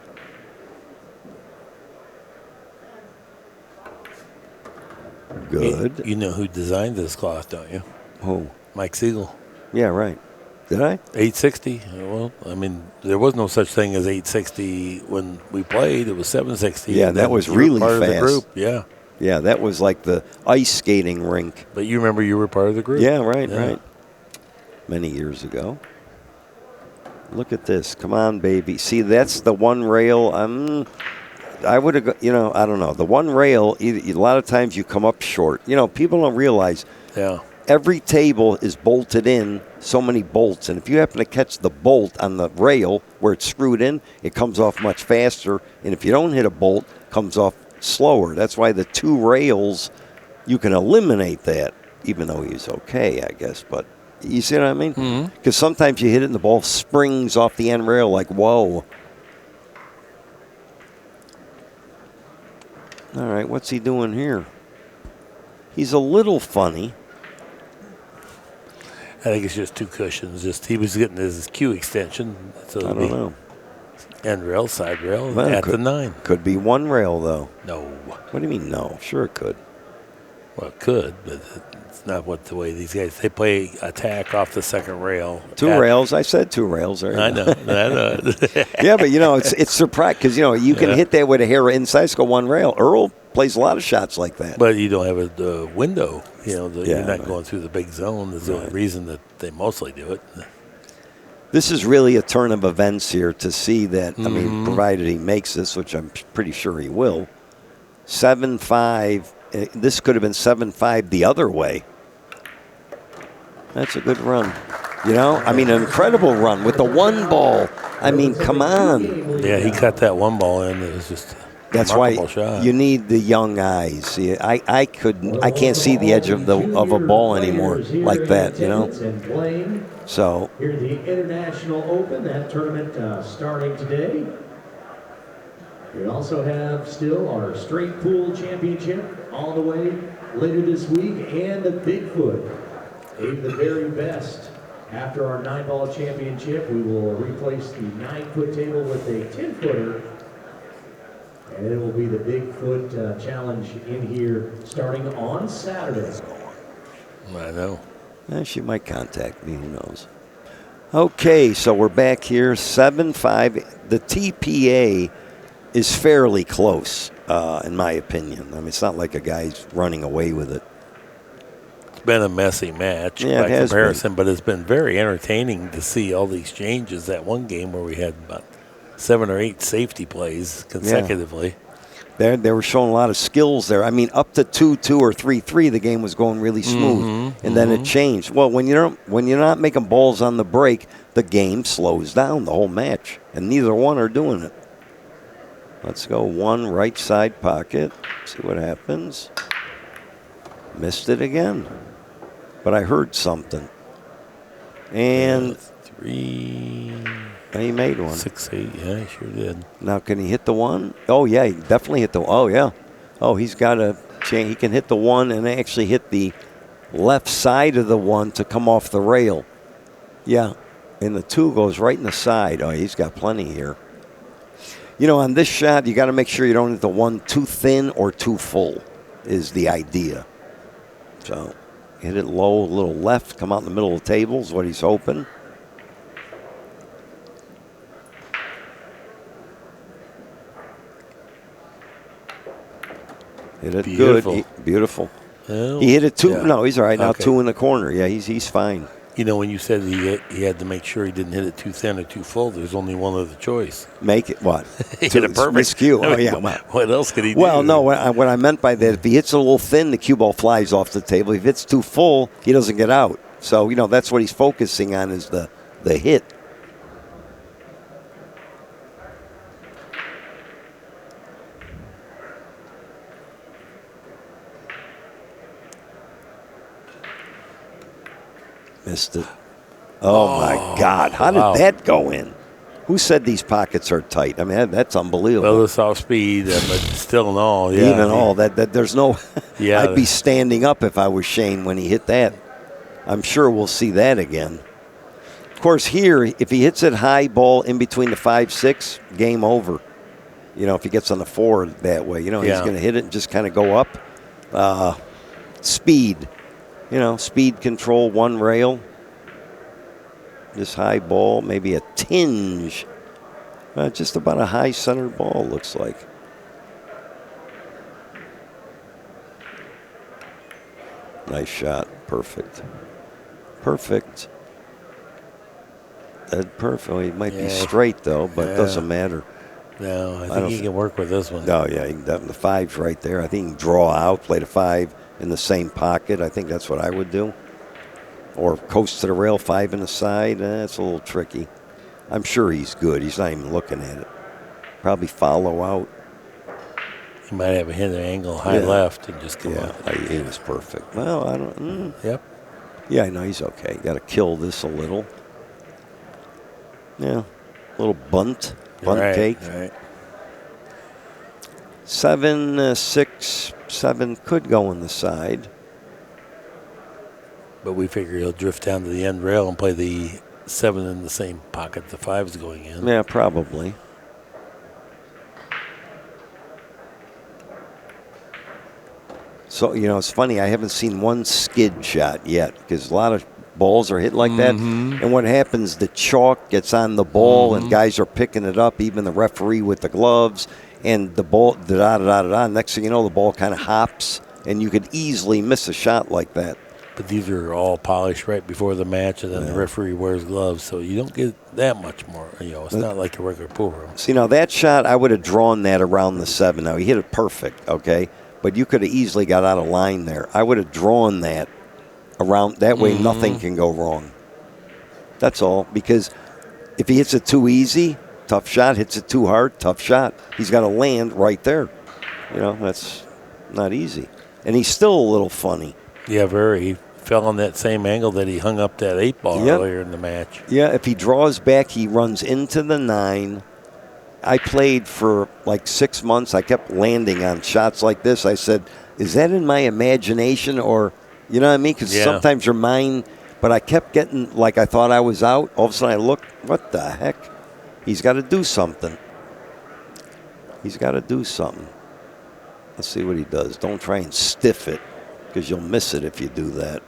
Good. You know who designed this cloth, don't you? Who? Mike Sigel. Yeah, right. Did I? 860. Well, I mean, there was no such thing as 860 when we played. It was 760. Yeah, that was really part fast. Of the group. Yeah. Yeah, that was like the ice skating rink. But you remember you were part of the group. Yeah, right. Many years ago. Look at this. Come on, baby. See, that's the one rail. I would have, you know, I don't know. The one rail, a lot of times you come up short. You know, people don't realize. Yeah. Every table is bolted in, so many bolts. And if you happen to catch the bolt on the rail where it's screwed in, it comes off much faster. And if you don't hit a bolt, it comes off slower. That's why the 2 rails, you can eliminate that, even though he's okay, I guess. But you see what I mean? Because sometimes you hit it and the ball springs off the end rail like, whoa. All right, what's he doing here? He's a little funny. I think it's just 2 cushions. Just he was getting his cue extension. So I don't know. End rail, side rail, Well, at the 9. Could be 1 rail, though. No. What do you mean, no? Sure it could. Well, it could, but it's not what the way these guys, they play attack off the 2nd rail. 2 rails. I said 2 rails. There I know. Yeah, but, you know, it's surprising because, you know, you can hit that with a hair inside, go 1 rail. Earl plays a lot of shots like that. But you don't have a window. You know, you're not right. going through the big zone. That's the only reason that they mostly do it. This is really a turn of events here to see that, I mean, provided he makes this, which I'm pretty sure he will, 7-5. This could have been 7-5 the other way. That's a good run. You know, I mean, an incredible run with the 1 ball. I mean, come on. Yeah, he cut that 1 ball in. It was just that's why shot. You need the young eyes. See, I can't see the edge of a ball anymore like that, you know. So here at the International Open, that tournament starting today. We also have still our Straight Pool Championship on the way later this week, and the Bigfoot. Aim the very best. After our 9-ball championship, we will replace the 9-foot table with a 10-footer. And it will be the Bigfoot challenge in here starting on Saturday. I know. She might contact me. Who knows? Okay, so we're back here, 7-5. The TPA is fairly close, in my opinion. I mean, it's not like a guy's running away with it. It's been a messy match by comparison, but it's been very entertaining to see all these changes. That one game where we had about 7 or 8 safety plays consecutively. They were showing a lot of skills there. I mean, up to 2-2 or 3-3, the game was going really smooth, and then it changed. Well, when you're not making balls on the break, the game slows down the whole match, and neither one are doing it. Let's go 1 right side pocket. See what happens. Missed it again, but I heard something. And 3. he made one. 6, 8. Yeah, he sure did. Now, can he hit the 1? Oh, yeah, he definitely hit the 1. Oh, yeah. Oh, he's got a chance. He can hit the 1 and actually hit the left side of the 1 to come off the rail. Yeah. And the 2 goes right in the side. Oh, he's got plenty here. You know, on this shot, you got to make sure you don't hit the 1 too thin or too full is the idea. So, hit it low, a little left, come out in the middle of the table is what he's hoping. Hit it Beautiful. good. Beautiful. Well, He hit it 2. yeah. No, he's all right. Now Okay. 2 in the corner. Yeah, he's fine. You know, when you said he had to make sure he didn't hit it too thin or too full, there's only one other choice. Make it what? He hit it perfect. Miscue. I Oh, mean, yeah. What else could he do? Well, no, what I meant by that, if he hits a little thin, the cue ball flies off the table. If it's too full, he doesn't get out. So, you know, that's what he's focusing on is the hit. Missed it. Oh, my God. How did wow. that go in? Who said these pockets are tight? I mean, that's unbelievable. Well, it's off speed, but still in all, yeah. Even all that there's no. Yeah. I'd be standing up if I was Shane when he hit that. I'm sure we'll see that again. Of course, here, if he hits it high ball in between the 5-6, game over. You know, if he gets on the 4 that way, you know, he's Yeah. going to hit it and just kind of go up. Speed, you know, speed control, 1 rail. This high ball, maybe a tinge. Just about a high center ball, looks like. Nice shot. Perfect. Perfect. That perfect. Well, he might be straight, though, but it doesn't matter. No, I think he can work with this one. Oh, yeah. The 5's right there. I think he can draw out, play the 5 in the same pocket. I think that's what I would do. Or coast to the rail, 5 in the side. That's a little tricky. I'm sure he's good. He's not even looking at it. Probably follow out. He might have a hinder angle high left and just come up. He was perfect. Well, I don't. Yep. Yeah, I know he's okay. Got to kill this a little. Yeah, a little bunt take. Right. 7, 6, 7 could go on the side. But we figure he'll drift down to the end rail and play the 7 in the same pocket the 5's going in. Yeah, probably. So, you know, it's funny. I haven't seen one skid shot yet because a lot of balls are hit like that. And what happens, the chalk gets on the ball and guys are picking it up, even the referee with the gloves. And the ball, da-da-da-da-da. Next thing you know, the ball kind of hops and you could easily miss a shot like that. But these are all polished right before the match, and then the referee wears gloves, so you don't get that much more. You know, it's not like a regular pool room. See, now that shot, I would have drawn that around the 7. Now, he hit it perfect, okay? But you could have easily got out of line there. I would have drawn that around. That way, nothing can go wrong. That's all. Because if he hits it too easy, tough shot. Hits it too hard, tough shot. He's got to land right there. You know, that's not easy. And he's still a little funny. Yeah, very. He fell on that same angle that he hung up that 8 ball earlier in the match. Yeah, if he draws back, he runs into the 9. I played for like 6 months. I kept landing on shots like this. I said, is that in my imagination or, you know what I mean? Because sometimes your mind, but I kept getting like I thought I was out. All of a sudden I look, what the heck? He's got to do something. He's got to do something. Let's see what he does. Don't try and stiff it because you'll miss it if you do that.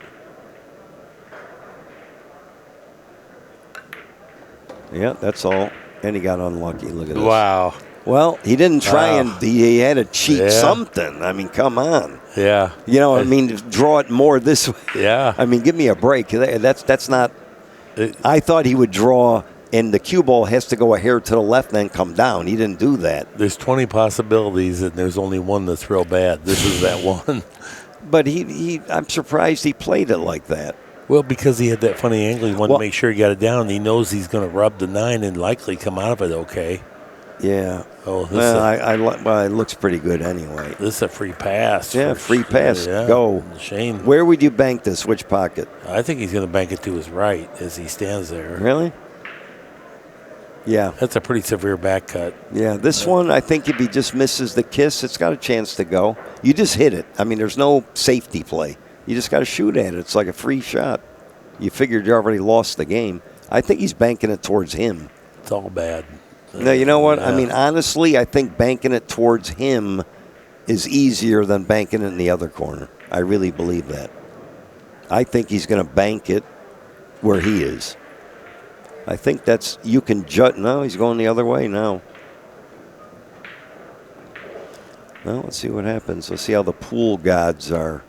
Yeah, that's all. And he got unlucky. Look at this. Wow. Well, he didn't try and he had to cheat something. I mean, come on. Yeah. You know, I mean, draw it more this way. Yeah. I mean, give me a break. That's not. I thought he would draw, and the cue ball has to go a hair to the left and then come down. He didn't do that. There's 20 possibilities, and there's only one that's real bad. This is that one. But I'm surprised he played it like that. Well, because he had that funny angle, he wanted to make sure he got it down. He knows he's going to rub the 9 and likely come out of it okay. Yeah. Oh, this Well, it looks pretty good anyway. this is a free pass. Yeah, free pass. Yeah. Go. Shane. Where would you bank this? Which pocket? I think he's going to bank it to his right as he stands there. Really? Yeah. That's a pretty severe back cut. Yeah, this one, I think if he just misses the kiss, it's got a chance to go. You just hit it. I mean, there's no safety play. You just got to shoot at it. It's like a free shot. You figured you already lost the game. I think he's banking it towards him. It's all bad. No, you know what? Yeah. I mean, honestly, I think banking it towards him is easier than banking it in the other corner. I really believe that. I think he's going to bank it where he is. I think that's, you can judge. No, he's going the other way now. Well, let's see what happens. Let's see how the pool gods are.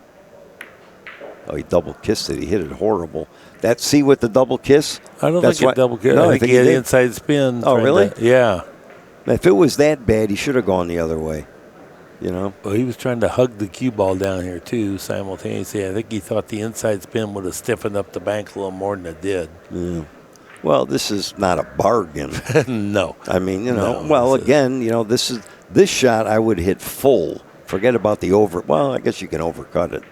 Oh, he double kissed it. He hit it horrible. See with the double kiss? I don't That's think it double kiss. No, I think he had did. inside spin. Oh, really? Yeah. If it was that bad, he should have gone the other way. You know? Well, he was trying to hug the cue ball down here, too, simultaneously. I think he thought the inside spin would have stiffened up the bank a little more than it did. Yeah. Well, this is not a bargain. No. I mean, you know, No, well, again, you know, this shot I would hit full. Forget about the over. Well, I guess you can overcut it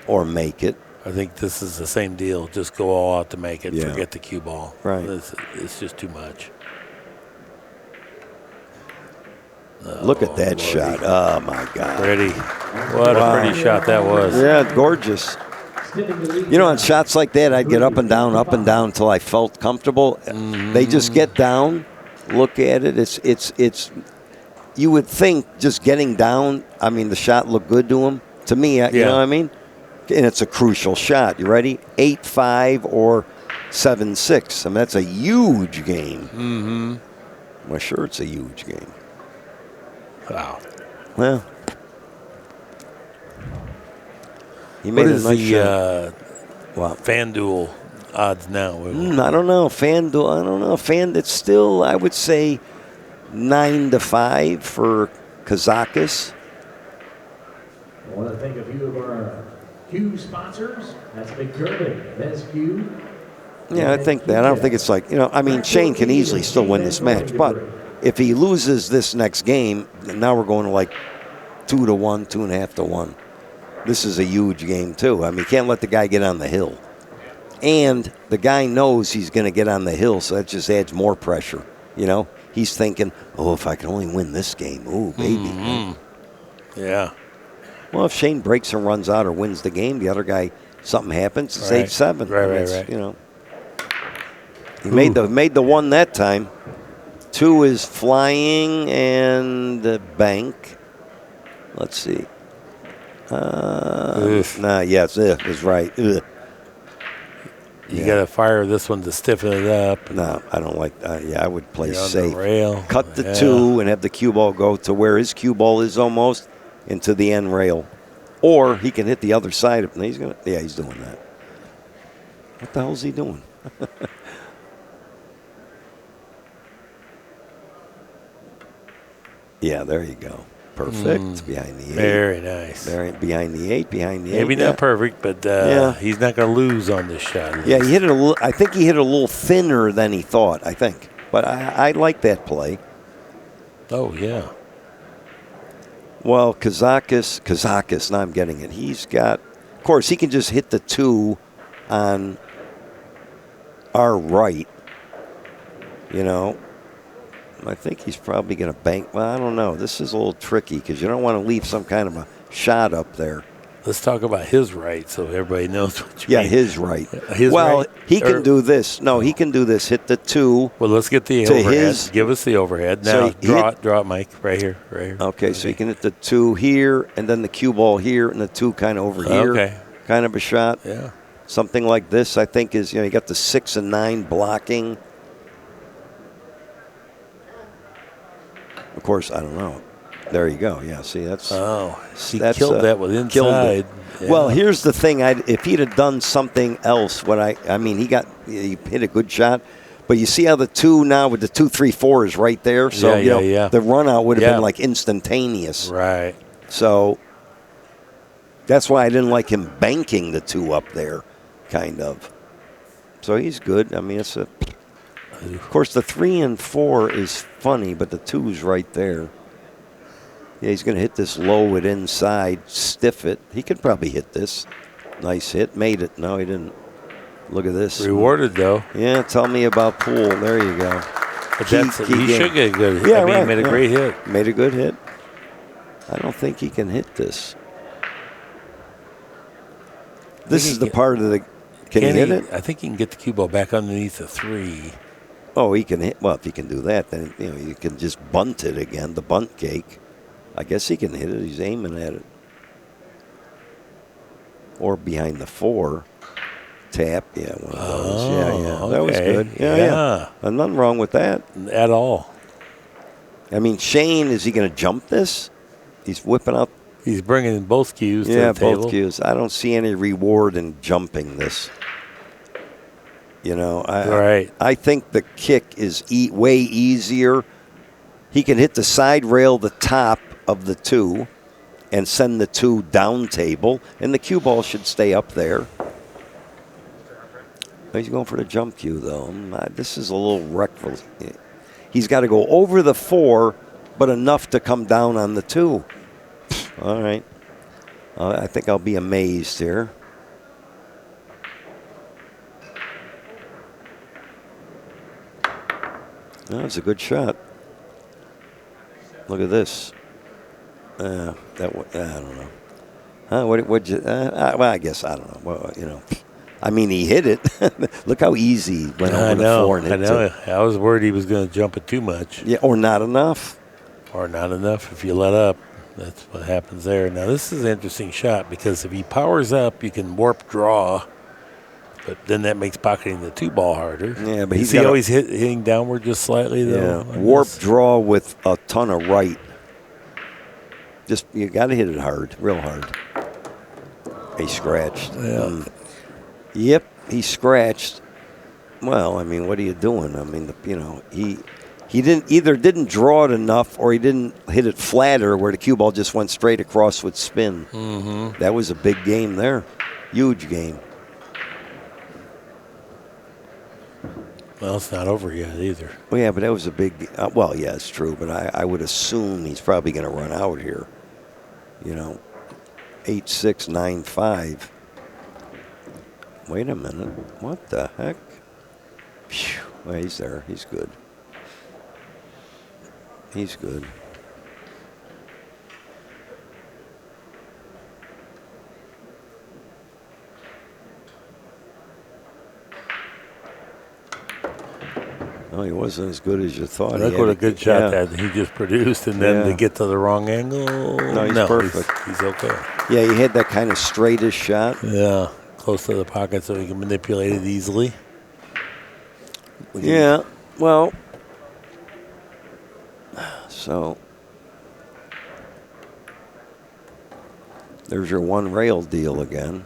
or make it. I think this is the same deal. Just go all out to make it. Yeah. Forget the cue ball. Right. It's just too much. Look at that shot. Oh, my God. Pretty. What a pretty shot that was. Yeah, gorgeous. You know, on shots like that, I'd get up and down until I felt comfortable. They just get down, look at it. It's. You would think just getting down, I mean, the shot looked good to him. To me, you know what I mean? And it's a crucial shot. You ready? 8-5 or 7-6. I mean, that's a huge game. Mm-hmm. Well, sure, it's a huge game. Wow. Well, he made What a is nice the shot. Wow. FanDuel odds now? I don't know. FanDuel, I don't know. It's still, I would say, 9-5 for Kazakis. I want to thank a few of our Q sponsors. That's a big tournament. That's Q. Yeah, I think that. I don't think it's like, you know, I mean, Shane can easily still win this match. But if he loses this next game, now we're going to like 2-1, 2.5-1. This is a huge game, too. I mean, you can't let the guy get on the hill. And the guy knows he's going to get on the hill, so that just adds more pressure. You know, he's thinking, oh, if I can only win this game, ooh, baby. Mm-hmm. Yeah. Well, if Shane breaks and runs out or wins the game, the other guy, something happens, it's 8-7. Right. You know, he made the one that time. 2 is flying and the bank. Let's see. It's right. Ugh. You got to fire this one to stiffen it up. No, I don't like. I would play You're on safe. the rail. Cut the 2 and have the cue ball go to where his cue ball is almost into the end rail, or he can hit the other side of. He's gonna. Yeah, he's doing that. What the hell is he doing? Yeah, there you go. Perfect. Behind the 8. Very nice. Behind the 8. Maybe not perfect, but he's not going to lose on this shot. Yeah, he hit it a little. I think he hit it a little thinner than he thought. I think, but I like that play. Oh yeah. Well, Kazakis. Now I'm getting it. He's got. Of course, he can just hit the 2 on our right. You know. I think he's probably going to bank. Well, I don't know. This is a little tricky because you don't want to leave some kind of a shot up there. Let's talk about his right so everybody knows what you mean. Yeah, his right. Right? He can do this. No, he can do this. Hit the 2. Well, let's get the overhead. Give us the overhead. Now, draw it, Mike. Right here. Okay, so you can hit the 2 here, and then the cue ball here, and the 2 kind of over here. Okay. Kind of a shot. Yeah. Something like this, I think, is, you got the 6 and 9 blocking. Of course, I don't know. There you go. Yeah, see, that's... Oh, he killed that with inside. Yeah. Well, here's the thing. If he'd have done something else, he hit a good shot. But you see how the 2 now with the 2, 3, 4 is right there? So, the run out would have been like instantaneous. Right. So, that's why I didn't like him banking the 2 up there, kind of. So, he's good. I mean, it's a... Of course, the 3 and 4 is funny, but the 2's right there. Yeah, he's going to hit this low at inside, stiff it. He could probably hit this. Nice hit. Made it. No, he didn't. Look at this. Rewarded, though. Yeah, tell me about Poole. There you go. But he should get a good hit. Yeah, I mean, right, he made a great hit. Made a good hit. I don't think he can hit this. This is the part of the. Can he hit it? I think he can get the cue ball back underneath the 3. Oh, he can hit. Well, if he can do that, then you can just bunt it again. The bunt cake. I guess he can hit it. He's aiming at it. Or behind the 4. Tap. Yeah, one of those. Oh, that was good. Yeah. And nothing wrong with that. At all. I mean, Shane, is he going to jump this? He's whipping out. He's bringing both cues to the table. Yeah, both cues. I don't see any reward in jumping this. I think the kick is way easier. He can hit the side rail, the top of the 2, and send the 2 down table, and the cue ball should stay up there. He's going for the jump cue, though. This is a little reckless. He's got to go over the 4, but enough to come down on the 2. All right. I think I'll be amazed here. That's a good shot. Look at this. I don't know. Well, I guess I don't know. Well, I mean, he hit it. Look how easy he went over the 4 and hit it. I was worried he was going to jump it too much. Yeah, or not enough. Or not enough if you let up. That's what happens there. Now, this is an interesting shot because if he powers up, you can warp draw. But then that makes pocketing the 2 ball harder. Yeah, but he's always hitting downward just slightly, though. Yeah, warp draw with a ton of right. Just, you got to hit it hard, real hard. He scratched. Yeah. Yep, he scratched. Well, I mean, what are you doing? I mean, he didn't draw it enough, or he didn't hit it flatter where the cue ball just went straight across with spin. Mm-hmm. That was a big game there, huge game. Well, it's not over yet either. Well, yeah, but that was a big. Well, yeah, it's true, but I would assume he's probably going to run out here. 8-6, 9-5. Wait a minute. What the heck? Phew. Well, he's there. He's good. He's good. No, he wasn't as good as you thought. Look what a good shot that he just produced, and then to get to the wrong angle. No, he's perfect. He's okay. Yeah, he had that kind of straightest shot. Yeah, close to the pocket so he can manipulate it easily. Yeah, well, so there's your one rail deal again.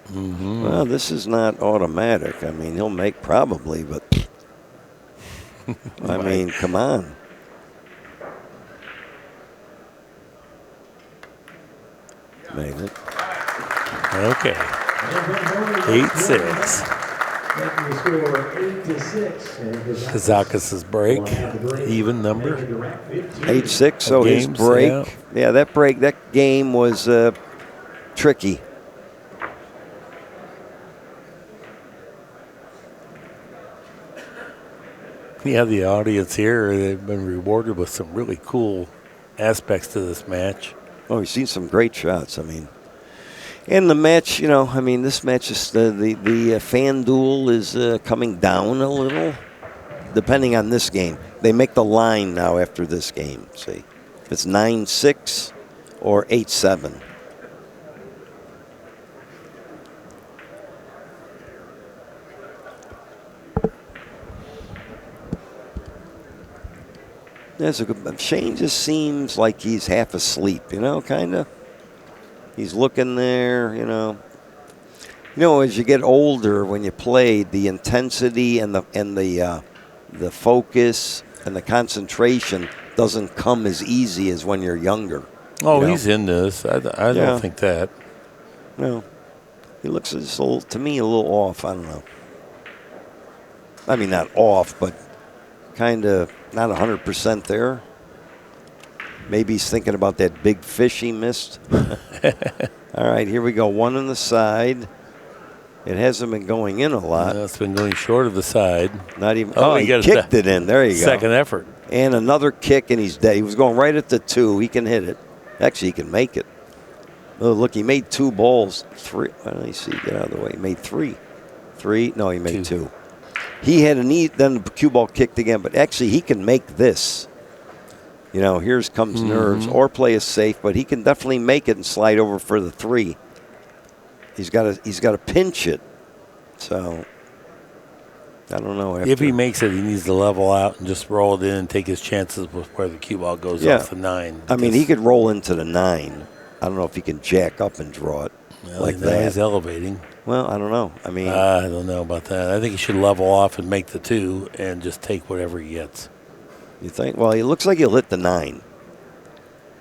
Mm-hmm. Well, this is not automatic. I mean, he'll make probably, but I mean, come on. Made it. Okay. 8-6. Kazakis' break, even number. 8-6, so his break. Yeah, that game was tricky. Yeah, the audience here, they've been rewarded with some really cool aspects to this match. Oh, we've seen some great shots. I mean, and the match, this match is the fan duel is coming down a little, depending on this game. They make the line now after this game. See, if it's 9-6 or 8-7. That's a good. Shane just seems like he's half asleep, kind of. He's looking there, as you get older, when you play, the intensity and the focus and the concentration doesn't come as easy as when you're younger. Oh, he's in this. I don't think that. No, he looks just to me a little off. I don't know. I mean, not off, but kind of not 100% there. Maybe he's thinking about that big fish he missed. All right, here we go. One on the side. It hasn't been going in a lot. It's been going short of the side. Not even. Oh, he kicked it in. There you go. Second effort. And another kick, and he's dead. He was going right at the 2. He can hit it. Actually, he can make it. Oh, look, he made 2 balls. 3. Let me see. Get out of the way. He made 3. 3. No, he made 2. He had a knee. Then the cue ball kicked again. But actually, he can make this. You know, here's comes nerves or play it safe. But he can definitely make it and slide over for the 3. He's got to pinch it. So I don't know. If he makes it, he needs to level out and just roll it in and take his chances with where the cue ball goes off the 9. I mean, he could roll into the 9. I don't know if he can jack up and draw it like that. He's elevating. Well, I don't know. I mean, I don't know about that. I think he should level off and make the 2 and just take whatever he gets. You think? Well, he looks like he'll hit the 9.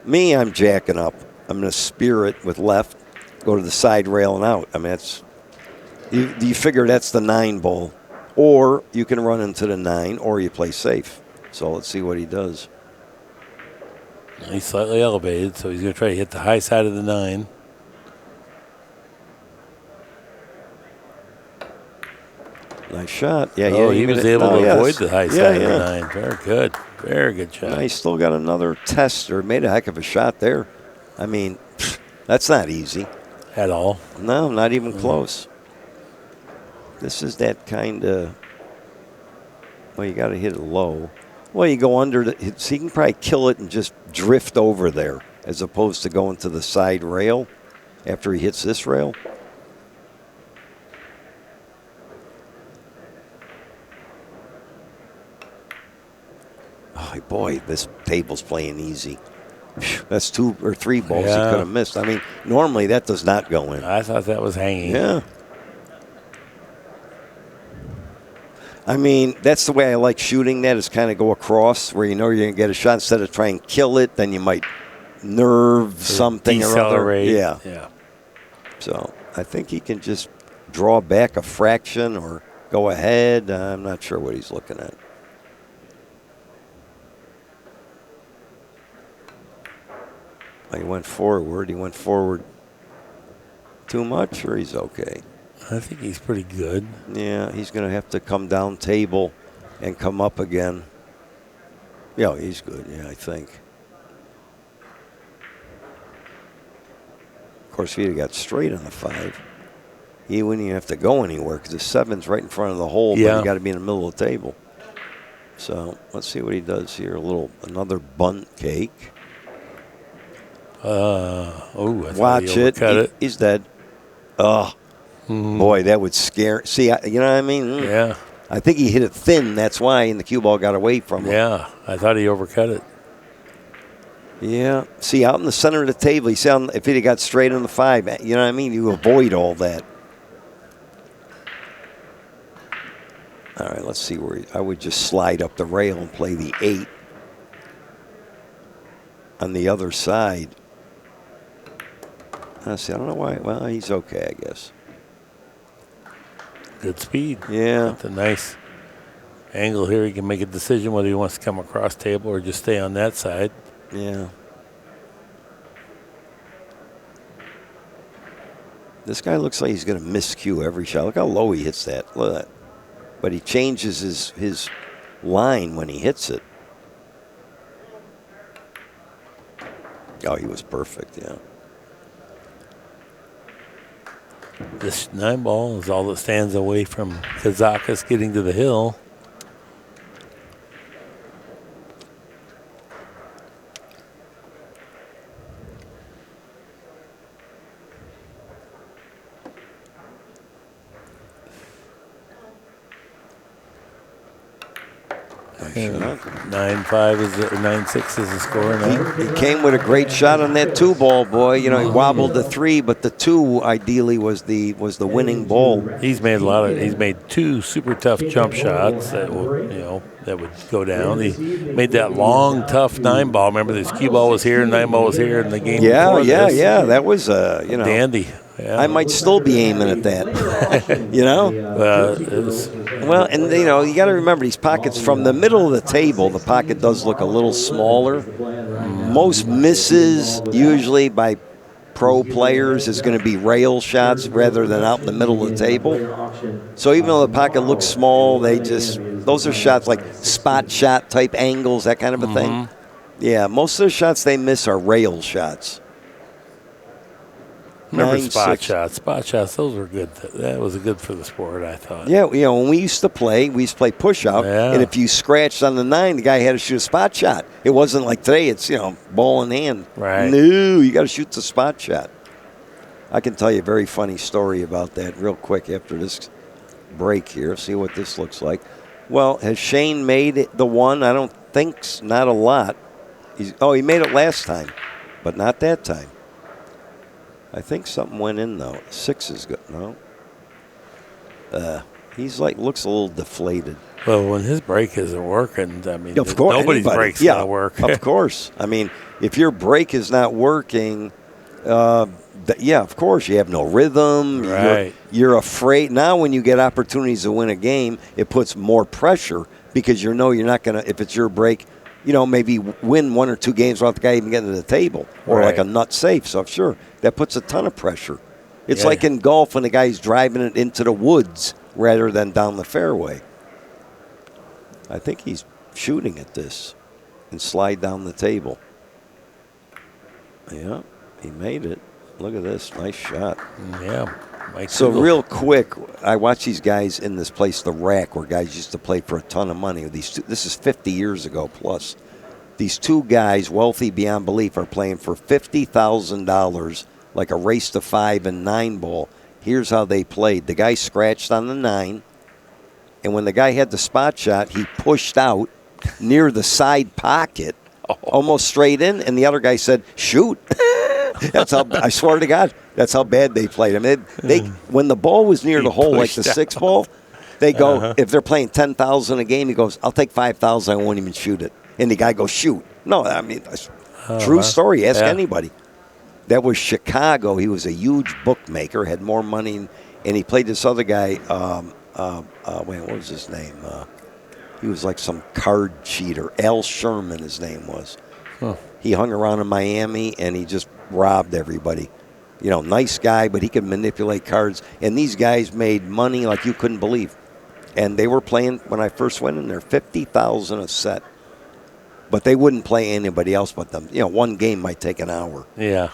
Me, I'm jacking up. I'm going to spear it with left, go to the side rail and out. I mean, that's you figure that's the 9 ball. Or you can run into the 9, or you play safe. So let's see what he does. He's slightly elevated, so he's going to try to hit the high side of the 9. Nice shot. Yeah, he was able to avoid the high side of the 9. Very good. Very good shot. He still got another tester. Made a heck of a shot there. I mean, that's not easy. At all. No, not even close. This is that kind of, well, you got to hit it low. Well, you go under, so you can probably kill it and just drift over there as opposed to going to the side rail after he hits this rail. Oh, boy, this table's playing easy. That's 2 or 3 balls he could have missed. I mean, normally that does not go in. I thought that was hanging. Yeah. I mean, that's the way I like shooting that, is kind of go across where you know you're going to get a shot instead of trying to kill it. Then you might nerve something or other. Yeah. So I think he can just draw back a fraction or go ahead. I'm not sure what he's looking at. He went forward. He went forward too much, or he's okay? I think he's pretty good. Yeah, he's going to have to come down table and come up again. Yeah, he's good, yeah, I think. Of course, if he'd have got straight on the 5, he wouldn't even have to go anywhere because the 7's right in front of the hole, but you got to be in the middle of the table. So let's see what he does here. Another bunt cake. Watch it. He's dead. Oh. Boy, that would scare. See, you know what I mean? Yeah. I think he hit it thin. That's why, and the cue ball got away from him. Yeah, I thought he overcut it. Yeah. See, out in the center of the table, if he'd have got straight on the 5, you know what I mean? You avoid all that. All right, let's see where I would just slide up the rail and play the 8 on the other side. See, I don't know why. Well, he's okay, I guess. Good speed. Yeah. That's a nice angle here. He can make a decision whether he wants to come across table or just stay on that side. Yeah. This guy looks like he's going to miscue every shot. Look how low he hits that. Look at that. But he changes his line when he hits it. Oh, he was perfect, yeah. This 9 ball is all that stands away from Kazakis getting to the hill. Sure. 9-5 is 9-6 is the score now. He came with a great shot on that 2 ball, boy. You know, he wobbled the 3, but the 2 ideally was the winning ball. He's made 2 super tough jump shots that would go down. He made that long, tough 9 ball. Remember, this cue ball was here, 9 ball was here in the game before this. Yeah. That was dandy. Yeah. I might still be aiming at that. You know? It was Well, and you know, you got to remember these pockets from the middle of the table. The pocket does look a little smaller. Most misses usually by pro players is going to be rail shots rather than out in the middle of the table. So even though the pocket looks small, those are shots like spot shot type angles, that kind of a thing. Yeah, most of the shots they miss are rail shots. Remember spot shots. Spot shots, those were good. That was good for the sport, I thought. Yeah, you know, when we used to play push out, and if you scratched on the 9, the guy had to shoot a spot shot. It wasn't like today, it's, you know, ball in hand. Right. No, you got to shoot the spot shot. I can tell you a very funny story about that real quick after this break here. See what this looks like. Well, has Shane made it the one? I don't think, not a lot. He made it last time, but not that time. I think something went in, though. 6 is good. No. He's looks a little deflated. Well, when his break isn't working, I mean, of course, nobody's break's going to work. Of course. I mean, if your break is not working, of course, you have no rrhythm. Right. You're afraid. Now when you get opportunities to win a game, it puts more pressure because you know you're not going to, if it's your break, you know, maybe win 1 or 2 games without the guy even getting to the table or like a nut safe. So, sure, that puts a ton of pressure. It's like in golf when the guy's driving it into the woods rather than down the fairway. I think he's shooting at this and slide down the table. Yeah, he made it. Look at this. Nice shot. Yeah. So real quick, I watch these guys in this place, the Rack, where guys used to play for a ton of money. This is 50 years ago plus. These 2 guys, wealthy beyond belief, are playing for $50,000, like a race to 5 and 9 ball. Here's how they played. The guy scratched on the 9, and when the guy had the spot shot, he pushed out near the side pocket, almost straight in, and the other guy said, shoot. That's how, I swear to God, that's how bad they played. I mean, when the ball was near the hole, like the 6 ball, they go, if they're playing $10,000 a game, he goes, I'll take $5,000, I won't even shoot it. And the guy goes, shoot. No, I mean, true story. Ask anybody. That was Chicago. He was a huge bookmaker, had more money, and he played this other guy. What was his name? He was like some card cheater. Al Sherman, his name was. Huh. He hung around in Miami, and he just robbed everybody. You know, nice guy, but he could manipulate cards. And these guys made money like you couldn't believe. And they were playing, when I first went in there, $50,000 a set. But they wouldn't play anybody else but them. You know, one game might take an hour. Yeah.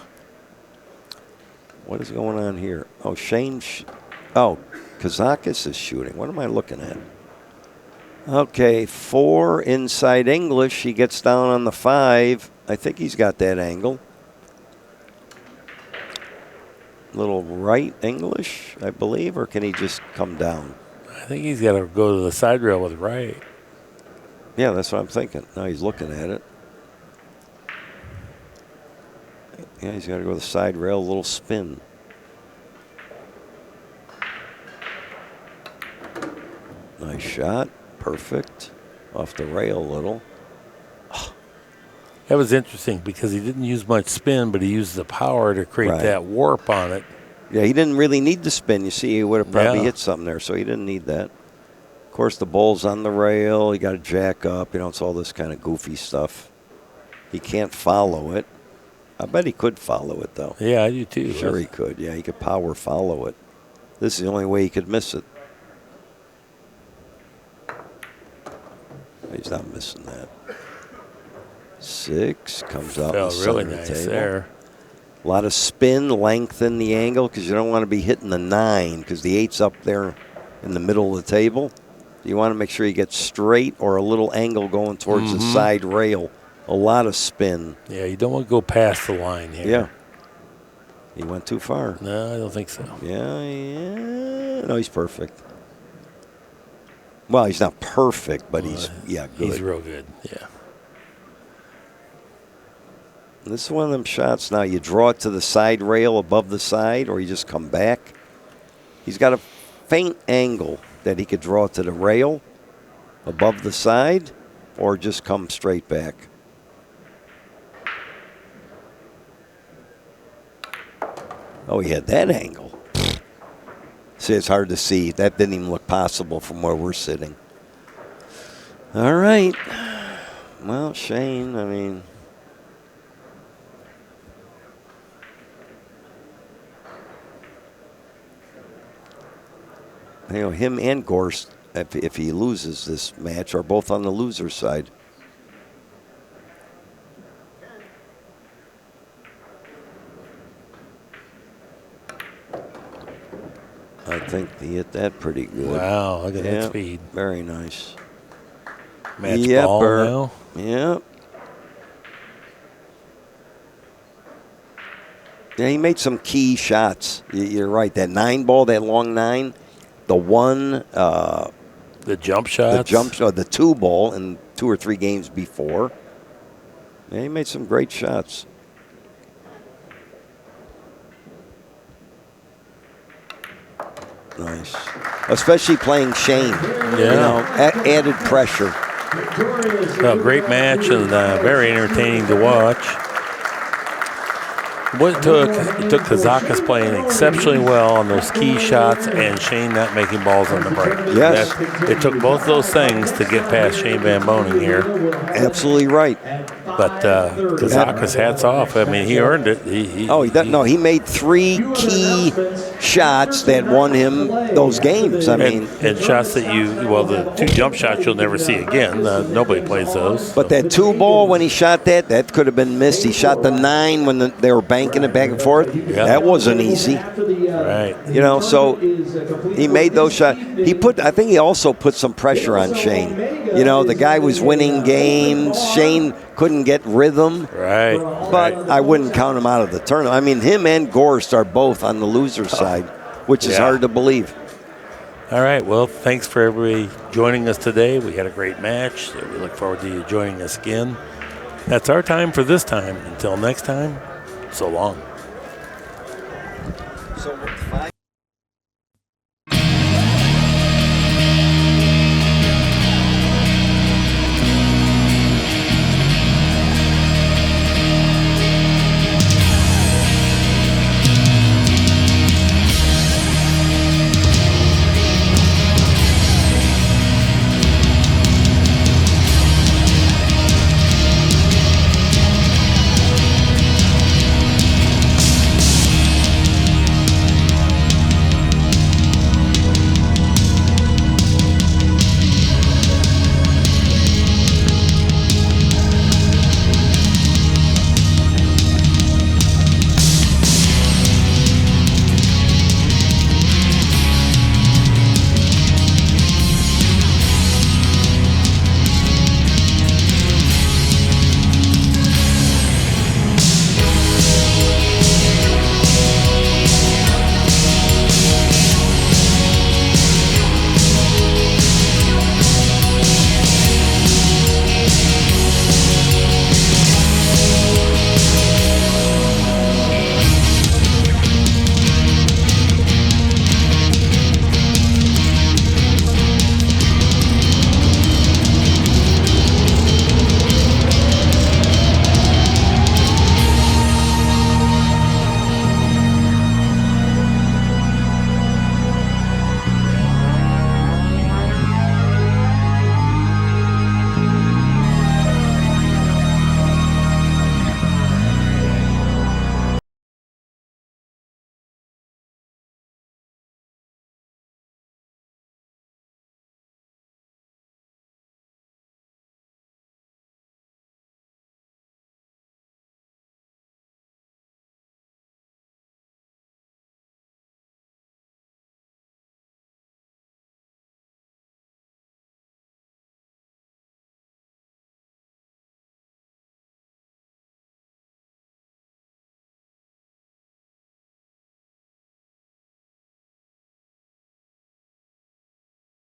What is going on here? Oh, Kazakis is shooting. What am I looking at? Okay, 4 inside English. He gets down on the 5. I think he's got that angle. Little right English, I believe, or can he just come down? I think he's got to go to the side rail with right. Yeah, that's what I'm thinking. Now he's looking at it. Yeah, he's got to go to the side rail, a little spin. Nice shot. Perfect. Off the rail a little. That was interesting because he didn't use much spin, but he used the power to create that warp on it. Yeah, he didn't really need the spin. You see, he would have probably hit something there, so he didn't need that. Of course, the ball's on the rail. You got to jack up. You know, it's all this kind of goofy stuff. He can't follow it. I bet he could follow it, though. Yeah, I do, too. Sure he could. Yeah, he could power follow it. This is the only way he could miss it. He's not missing that. 6 comes out Felt the really center nice of the table. there. A lot of spin, lengthen the angle because you don't want to be hitting the 9 because the 8's up there in the middle of the table. You want to make sure you get straight or a little angle going towards the side rail. A lot of spin. Yeah, you don't want to go past the line here. Yeah. He went too far. No, I don't think so. Yeah. No, he's perfect. Well, he's not perfect, but he's, good. He's real good, yeah. This is one of them shots now. You draw it to the side rail above the side, or you just come back. He's got a faint angle that he could draw to the rail above the side, or just come straight back. Oh, he had that angle. See, it's hard to see. That didn't even look possible from where we're sitting. All right. Well, Shane, I mean, you know, him and Gorst, if he loses this match, are both on the loser side. I think he hit that pretty good. Wow, look at that speed. Very nice. Match ball now. Yep. Yeah, he made some key shots. You're right. That 9 ball, that long 9, the one, the jump shots, the 2 ball in 2 or 3 games before. Yeah, he made some great shots. Nice. Especially playing Shane. Yeah. You know, added pressure. Great match and very entertaining to watch. It took Kazakis playing exceptionally well on those key shots and Shane not making balls on the break. Yes. It took both those things to get past Shane Van Boening here. Absolutely right. But Kazakis, hats off. I mean, he earned it. He made 3 key shots that won him those games. And shots that the 2 jump shots you'll never see again. Nobody plays those. But that 2 ball, when he shot that could have been missed. He shot the 9 when they were banking it back and forth. Yeah. That wasn't easy. Right. You know, so he made those shots. I think he also put some pressure on Shane. You know, the guy was winning games. Shane couldn't get rhythm. Right. But I wouldn't count him out of the tournament. I mean, him and Gorst are both on the loser side, which is hard to believe. All right. Well, thanks for everybody joining us today. We had a great match. We look forward to you joining us again. That's our time for this time. Until next time, so long.